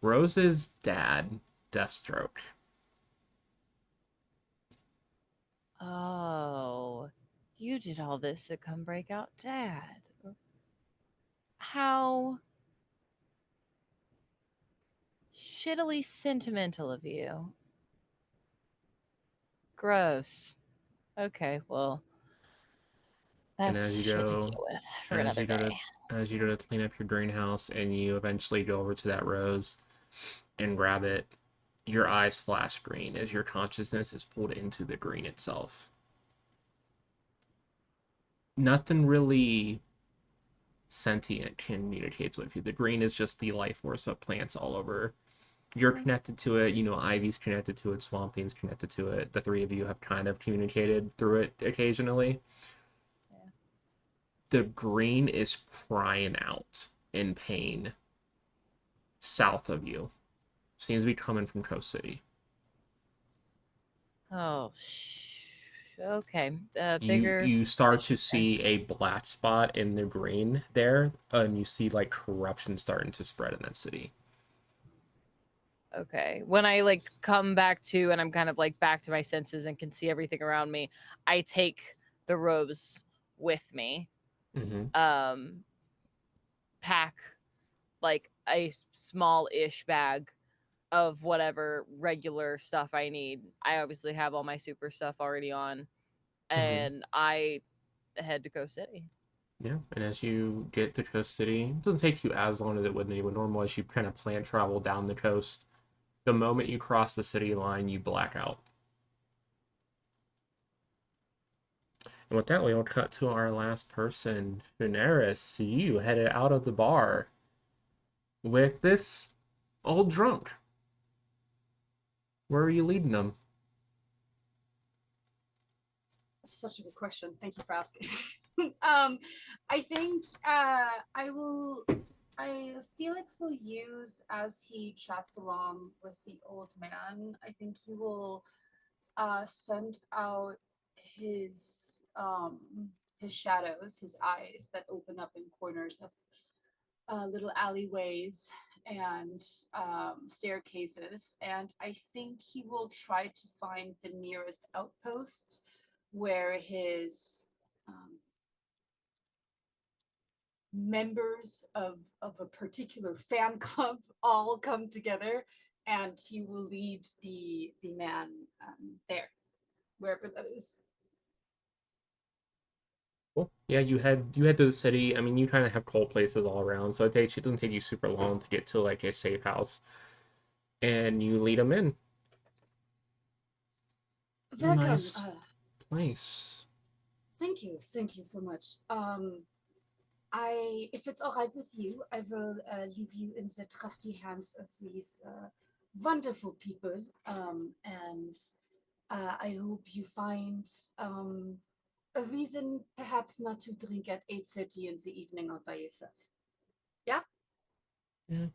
Rose's dad, Deathstroke. Oh, you did all this to come break out Dad. How shittily sentimental of you. Gross. Okay, well, And that's as you shit to go, deal with for as another you go day. to as you go to clean up your greenhouse, and you eventually go over to that rose and grab it, your eyes flash green as your consciousness is pulled into the green itself. Nothing really sentient communicates with you. The green is just the life force of plants all over. You're connected to it. You know, Ivy's connected to it. Swamp Thing's connected to it. The three of you have kind of communicated through it occasionally. Yeah. The green is crying out in pain south of you. Seems to be coming from Coast City. Oh, okay. You Bigger. you start fish, to okay. see a black spot in the green there, and you see like corruption starting to spread in that city. Okay. When I like come back to and I'm kind of like back to my senses and can see everything around me, I take the robes with me. Mm-hmm. Pack like a small-ish bag of whatever regular stuff I need. I obviously have all my super stuff already on, and I head to Coast City. Yeah, and as you get to Coast City, it doesn't take you as long as it would normal as you kind of plan travel down the coast. The moment you cross the city line, you black out. And with that, we'll cut to our last person, Funeris. You headed out of the bar with this old drunk. Where are you leading them? Such a good question. Thank you for asking. I think Felix will use, as he chats along with the old man, I think he will send out his shadows, his eyes that open up in corners of little alleyways and staircases, and I think he will try to find the nearest outpost where his members of a particular fan club all come together, and he will lead the man there, wherever that is. Cool. Yeah, you head to the city. I mean, you kind of have cold places all around, so it doesn't take you super long to get to like a safe house, and you lead them in. Welcome. Nice place. Thank you so much. If it's all right with you, I will leave you in the trusty hands of these wonderful people, and I hope you find a reason perhaps not to drink at 8:30 in the evening all by yourself. Yeah? Yeah.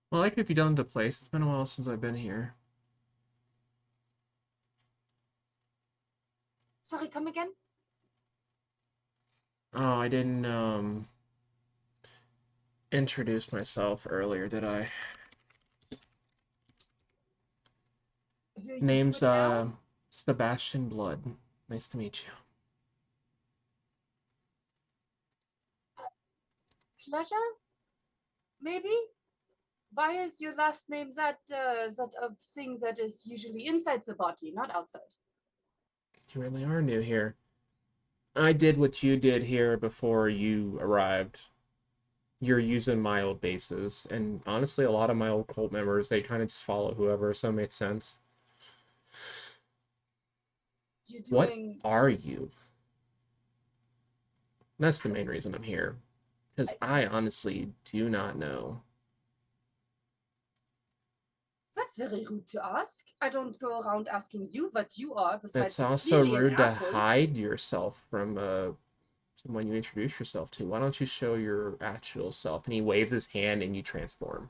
Well, like if you done the place. It's been a while since I've been here. Sorry, come again? Oh, I didn't introduce myself earlier, did I? Will you Name's do it now? Sebastian Blood. Nice to meet you. Pleasure? Maybe? Why is your last name that of thing that is usually inside the body, not outside? You really are new here. I did what you did here before you arrived. You're using my old bases, and honestly, a lot of my old cult members, they kind of just follow whoever, so it made sense. You're What doing... are you? That's the main reason I'm here. Because I honestly do not know. That's very rude to ask. I don't go around asking you what you are, besides It's you're also clearly an rude to asshole. hide yourself from someone you introduce yourself to. Why don't you show your actual self? And he waves his hand and you transform.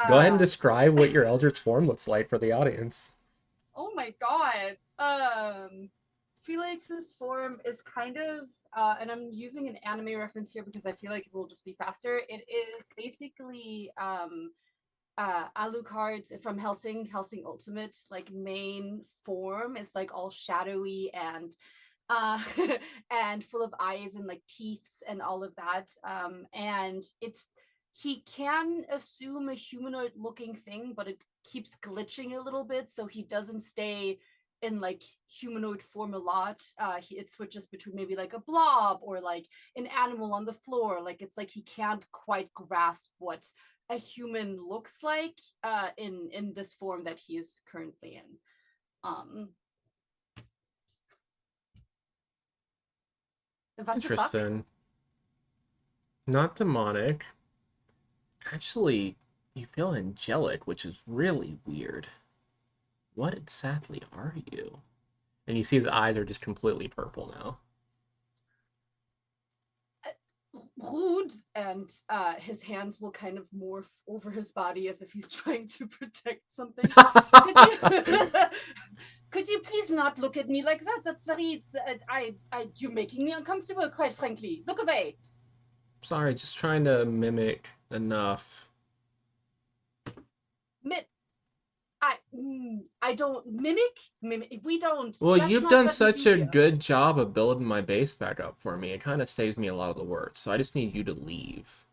Go ahead and describe what your Eldritch form looks like for the audience. Oh my god. Felix's form is kind of, and I'm using an anime reference here because I feel like it will just be faster. It is basically Alucard's from Helsing Ultimate, like main form is like all shadowy and and full of eyes and like teeth and all of that. And he can assume a humanoid looking thing, but it keeps glitching a little bit, so he doesn't stay in like humanoid form a lot. It switches between maybe like a blob or like an animal on the floor. Like it's like he can't quite grasp what a human looks like in this form that he is currently in. What the fuck? Interesting. Not demonic. Actually, you feel angelic, which is really weird. What exactly are you? And you see his eyes are just completely purple now. Rude, and his hands will kind of morph over his body as if he's trying to protect something. Could you please not look at me like that? That's very. You're making me uncomfortable, quite frankly. Look away. Sorry, just trying to mimic enough. I don't mimic. We don't. Well, that's you've not done what we such do a here. good job of building my base back up for me. It kind of saves me a lot of the work. So I just need you to leave.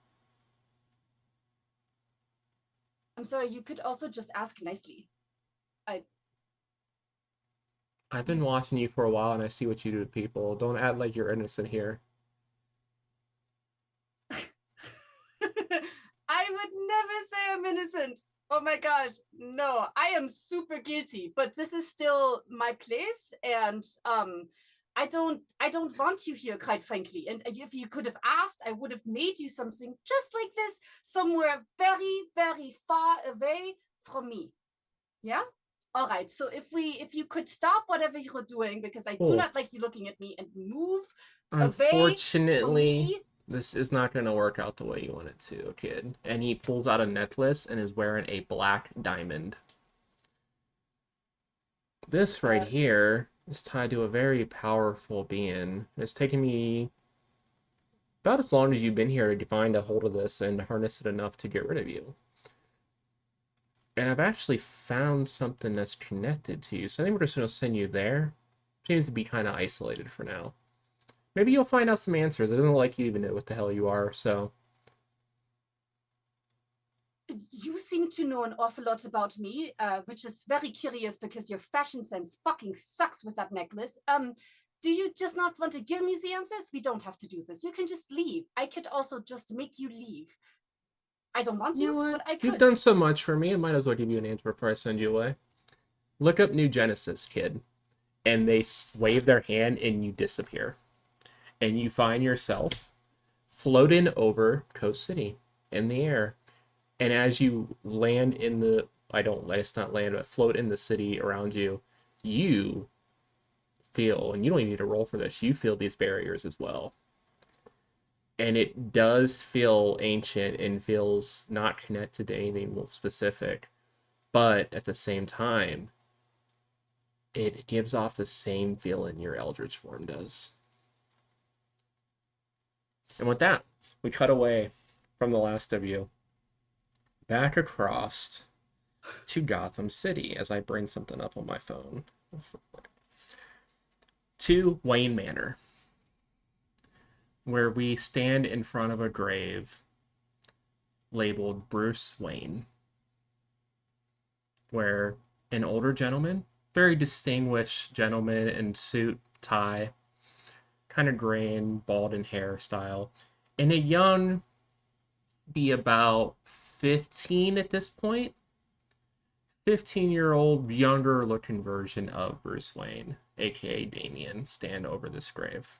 I'm sorry. You could also just ask nicely. I've been watching you for a while and I see what you do to people. Don't act like you're innocent here. I would never say I'm innocent. Oh my gosh, no, I am super guilty, but this is still my place, and I don't want you here, quite frankly. And if you could have asked, I would have made you something just like this, somewhere very, very far away from me. Yeah? All right. So if you could stop whatever you're doing, because I do not like you looking at me, and move away from Unfortunately, me. this is not going to work out the way you want it to, kid. And he pulls out a necklace and is wearing a black diamond. This right here is tied to a very powerful being. It's taken me about as long as you've been here to find a hold of this and harness it enough to get rid of you. And I've actually found something that's connected to you. So I think we're just going to send you there. Seems to be kind of isolated for now. Maybe you'll find out some answers. It doesn't look like you even know what the hell you are, so... You seem to know an awful lot about me, which is very curious because your fashion sense fucking sucks with that necklace. Do you just not want to give me the answers? We don't have to do this. You can just leave. I could also just make you leave. I don't want to, but I could. You've done so much for me, I might as well give you an answer before I send you away. Look up New Genesis, kid. And they wave their hand and you disappear. And you find yourself floating over Coast City in the air. And as you land in the, it's not land, but float in the city around you, you feel, and you don't even need to roll for this, you feel these barriers as well. And it does feel ancient and feels not connected to anything specific. But at the same time, it gives off the same feeling your Eldritch form does. And with that, we cut away from the last of you back across to Gotham City as I bring something up on my phone. To Wayne Manor, where we stand in front of a grave labeled Bruce Wayne, where an older gentleman, very distinguished gentleman in suit, tie, kind of gray and bald in hairstyle, and a young, be about 15 at this point, 15-year-old younger looking version of Bruce Wayne, aka Damien, stand over this grave.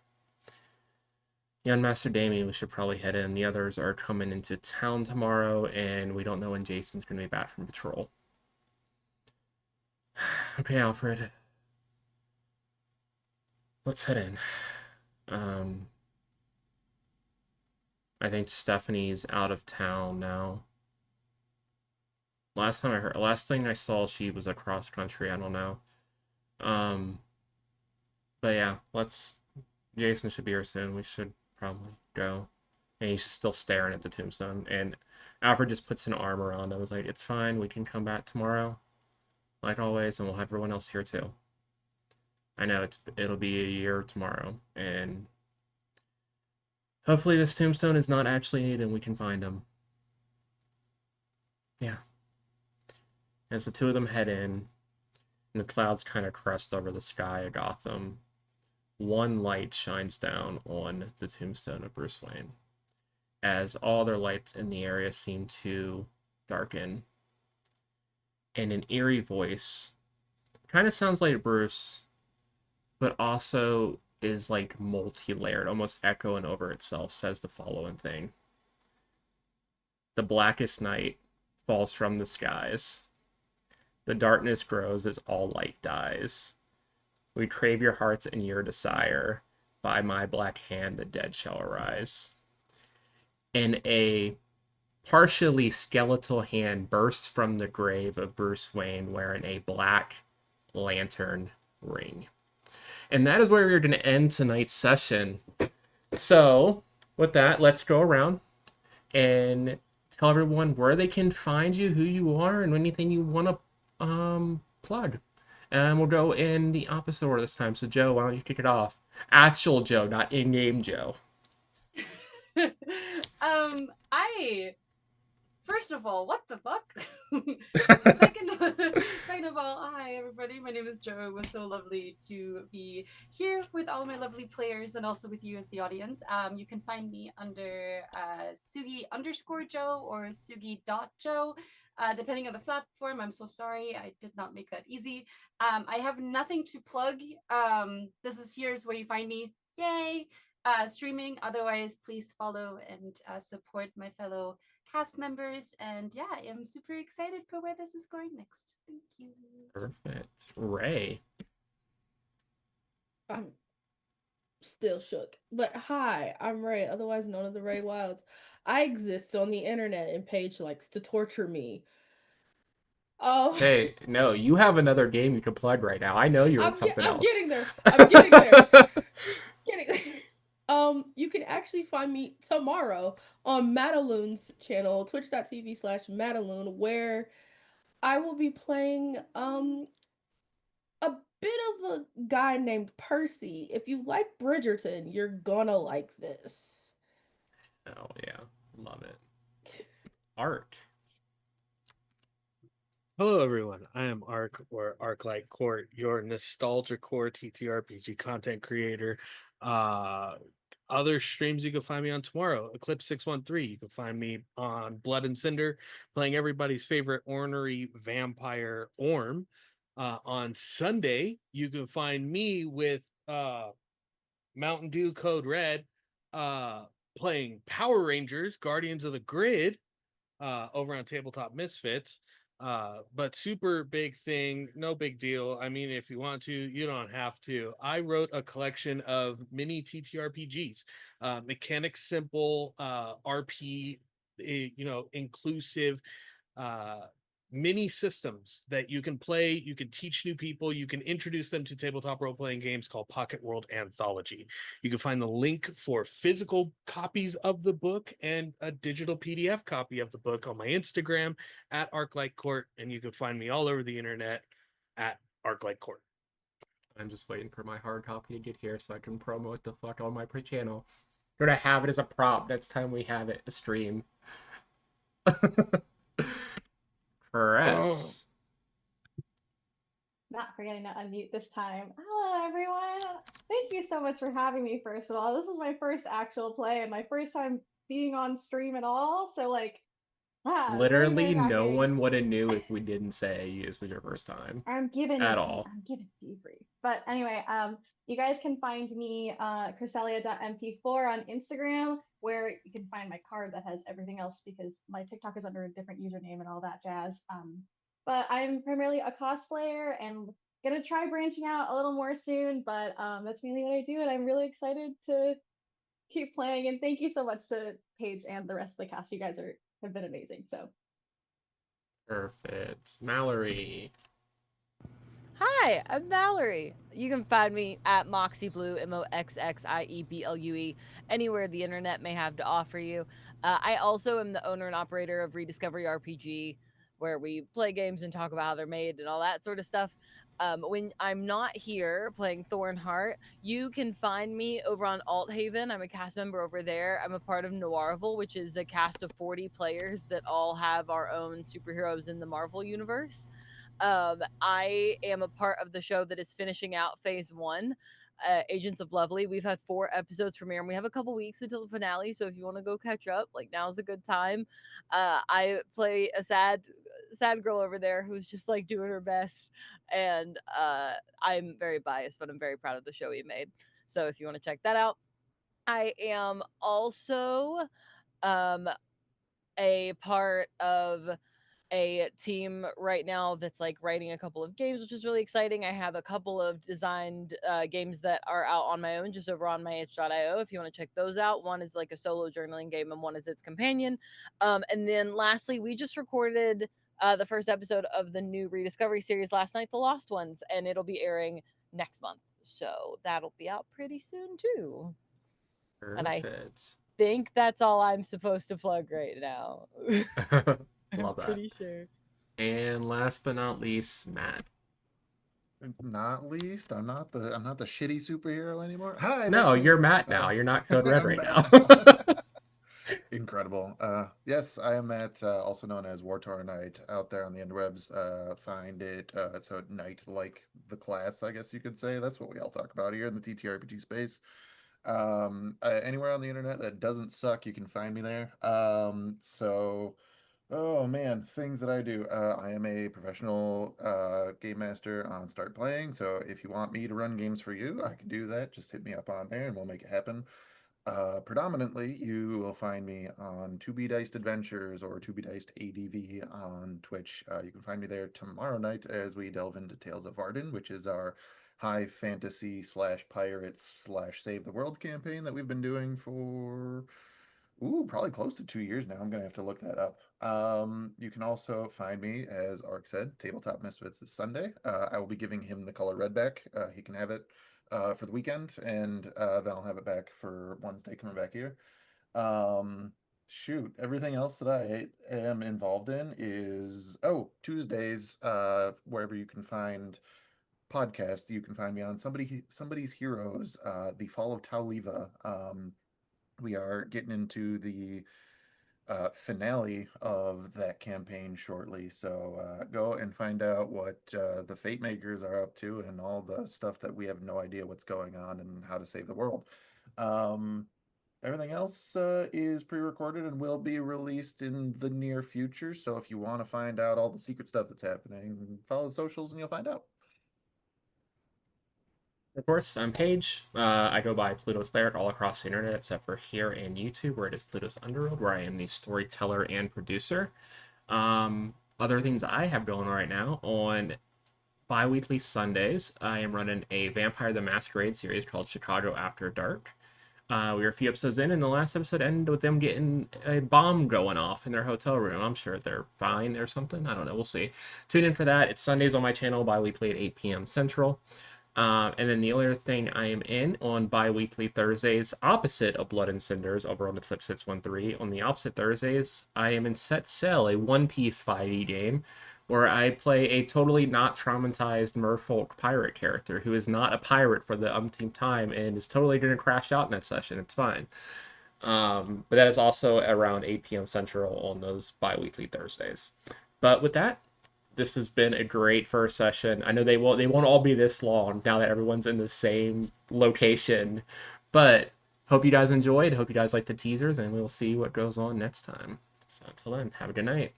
Young Master Damien, we should probably head in. The others are coming into town tomorrow, and we don't know when Jason's going to be back from patrol. Okay, Alfred. Let's head in. I think Stephanie's out of town now. Last thing I saw, she was across country. I don't know. But yeah, Jason should be here soon. We should probably go. And he's still staring at the tombstone. And Alfred just puts an arm around him. I was like, it's fine. We can come back tomorrow, like always, and we'll have everyone else here too. I know it'll be a year tomorrow, and hopefully this tombstone is not actually needed and we can find him. Yeah. As the two of them head in, and the clouds kind of crest over the sky of Gotham, one light shines down on the tombstone of Bruce Wayne, as all other lights in the area seem to darken. And an eerie voice, kind of sounds like Bruce, but also is like multi-layered, almost echoing over itself, says the following thing. The blackest night falls from the skies. The darkness grows as all light dies. We crave your hearts and your desire. By my black hand the dead shall arise. And a partially skeletal hand bursts from the grave of Bruce Wayne wearing a black lantern ring. And that is where we're going to end tonight's session. So, with that, let's go around and tell everyone where they can find you, who you are, and anything you want to plug. And we'll go in the opposite order this time. So, Joe, why don't you kick it off? Actual Joe, not in-game Joe. First of all, what the fuck? Second of all, hi everybody. My name is Joe. It was so lovely to be here with all my lovely players and also with you as the audience. You can find me under Sugi_Joe or Sugi.Joe. Depending on the platform. I'm so sorry, I did not make that easy. I have nothing to plug. Here's where you find me. Yay! Streaming. Otherwise, please follow and support my fellow cast members. And yeah, I am super excited for where this is going next. Thank you. Perfect. Ray. I'm still shook. But hi, I'm Ray, otherwise known as the Ray Wilds. I exist on the internet and Paige likes to torture me. Oh, Hey, no, you have another game you can plug right now. I know you're in something else. I'm getting there. I'm getting there. Getting there. You can actually find me tomorrow on Madaloon's channel, twitch.tv/Madaloon, where I will be playing a bit of a guy named Percy. If you like Bridgerton, you're gonna like this. Oh yeah, love it. Art. Hello, everyone. I am Ark, or Arc-Light Court, your nostalgia core TTRPG content creator. Other streams you can find me on tomorrow, Eclipse 613. You can find me on Blood and Cinder, playing everybody's favorite ornery vampire Orm. On Sunday, you can find me with Mountain Dew Code Red, playing Power Rangers, Guardians of the Grid, over on Tabletop Misfits. But super big thing, no big deal. I mean, if you want to, you don't have to. I wrote a collection of mini TTRPGs, mechanics simple, RP, inclusive, mini systems that you can play, you can teach new people, you can introduce them to tabletop role-playing games called Pocket World Anthology. You can find the link for physical copies of the book and a digital PDF copy of the book on my Instagram at ArcLightCourt, and you can find me all over the internet at ArcLightCourt. I'm just waiting for my hard copy to get here so I can promote the fuck on my channel. We're gonna have it as a prop next time we have it a stream. Press. Not forgetting to unmute this time. Hello, everyone. Thank you so much for having me, first of all. This is my first actual play and my first time being on stream at all. So, like, literally no one would have knew if we didn't say this was your first time. I'm giving all. I'm giving debrief. But anyway, you guys can find me Cresselia.mp4 on Instagram, where you can find my card that has everything else because my TikTok is under a different username and all that jazz. But I'm primarily a cosplayer and gonna try branching out a little more soon, but that's mainly what I do, and I'm really excited to keep playing. And thank you so much to Paige and the rest of the cast. You guys have been amazing. So perfect. Mallory. Hi, I'm Mallory. You can find me at Moxie Blue, MOXXIEBLUE, anywhere the internet may have to offer you. I also am the owner and operator of Rediscovery RPG, where we play games and talk about how they're made and all that sort of stuff. When I'm not here playing Thornheart, you can find me over on Althaven. I'm a cast member over there. I'm a part of Noirville, which is a cast of 40 players that all have our own superheroes in the Marvel universe. I am a part of the show that is finishing out phase 1. Agents of Lovely. We've had 4 episodes premiere, and we have a couple weeks until the finale. So if you want to go catch up, like now's a good time. I play a sad girl over there who's just like doing her best, and I'm very biased, but I'm very proud of the show we made. So if you want to check that out, I am also um, a part of a team right now that's like writing a couple of games, which is really exciting. I have a couple of designed games that are out on my own just over on myitch.io if you want to check those out. One is like a solo journaling game and one is its companion. And then lastly, we just recorded the first episode of the new Rediscovery series last night, The Lost Ones, and it'll be airing next month. So that'll be out pretty soon too. And I Perfect. think that's all I'm supposed to plug right now. I'm Love that. pretty sure. And last but not least, Matt. Not least, I'm not the shitty superhero anymore. Hi, No, that's me. you're Matt now. You're not Code Red right now. Incredible. Yes, I am Matt, also known as Wartor Knight, out there on the interwebs. Find it, so Knight like the class, I guess you could say. That's what we all talk about here in the TTRPG space. Anywhere on the internet that doesn't suck, you can find me there. Oh man, things that I do. I am a professional game master on Start Playing, so if you want me to run games for you, I can do that. Just hit me up on there and we'll make it happen. Predominantly, you will find me on 2B Diced Adventures or 2B Diced ADV on Twitch. You can find me there tomorrow night as we delve into Tales of Varden, which is our high fantasy / pirates / save the world campaign that we've been doing for probably close to 2 years now. I'm gonna have to look that up. You can also find me, as Ark said, Tabletop Misfits this Sunday. I will be giving him the color red back. He can have it for the weekend, and then I'll have it back for Wednesday coming back here. Shoot, everything else that I am involved in is Tuesdays, wherever you can find podcasts. You can find me on Somebody's Heroes, The Fall of Tauliva. We are getting into the finale of that campaign shortly, so go and find out what the Fate Makers are up to and all the stuff that we have no idea what's going on and how to save the world. Everything else is pre-recorded and will be released in the near future, so if you want to find out all the secret stuff that's happening, follow the socials and you'll find out. Of course, I'm Paige. I go by Pluto's Cleric all across the internet, except for here and YouTube, where it is Pluto's Underworld, where I am the storyteller and producer. Other things I have going right now, on bi-weekly Sundays, I am running a Vampire the Masquerade series called Chicago After Dark. We were a few episodes in, and the last episode ended with them getting a bomb going off in their hotel room. I'm sure they're fine or something. I don't know. We'll see. Tune in for that. It's Sundays on my channel, bi-weekly at 8 p.m. Central. And then the other thing I am in on bi-weekly Thursdays, opposite of Blood and Cinders, over on the Clip 613. On the opposite Thursdays, I am in Set Sail, a one-piece 5e game, where I play a totally not traumatized merfolk pirate character who is not a pirate for the umpteenth time and is totally going to crash out in that session. It's fine. But that is also around 8 p.m. Central on those bi-weekly Thursdays. But with that, this has been a great first session. I know they won't all be this long now that everyone's in the same location, but hope you guys enjoyed. Hope you guys like the teasers, and we'll see what goes on next time. So until then, have a good night.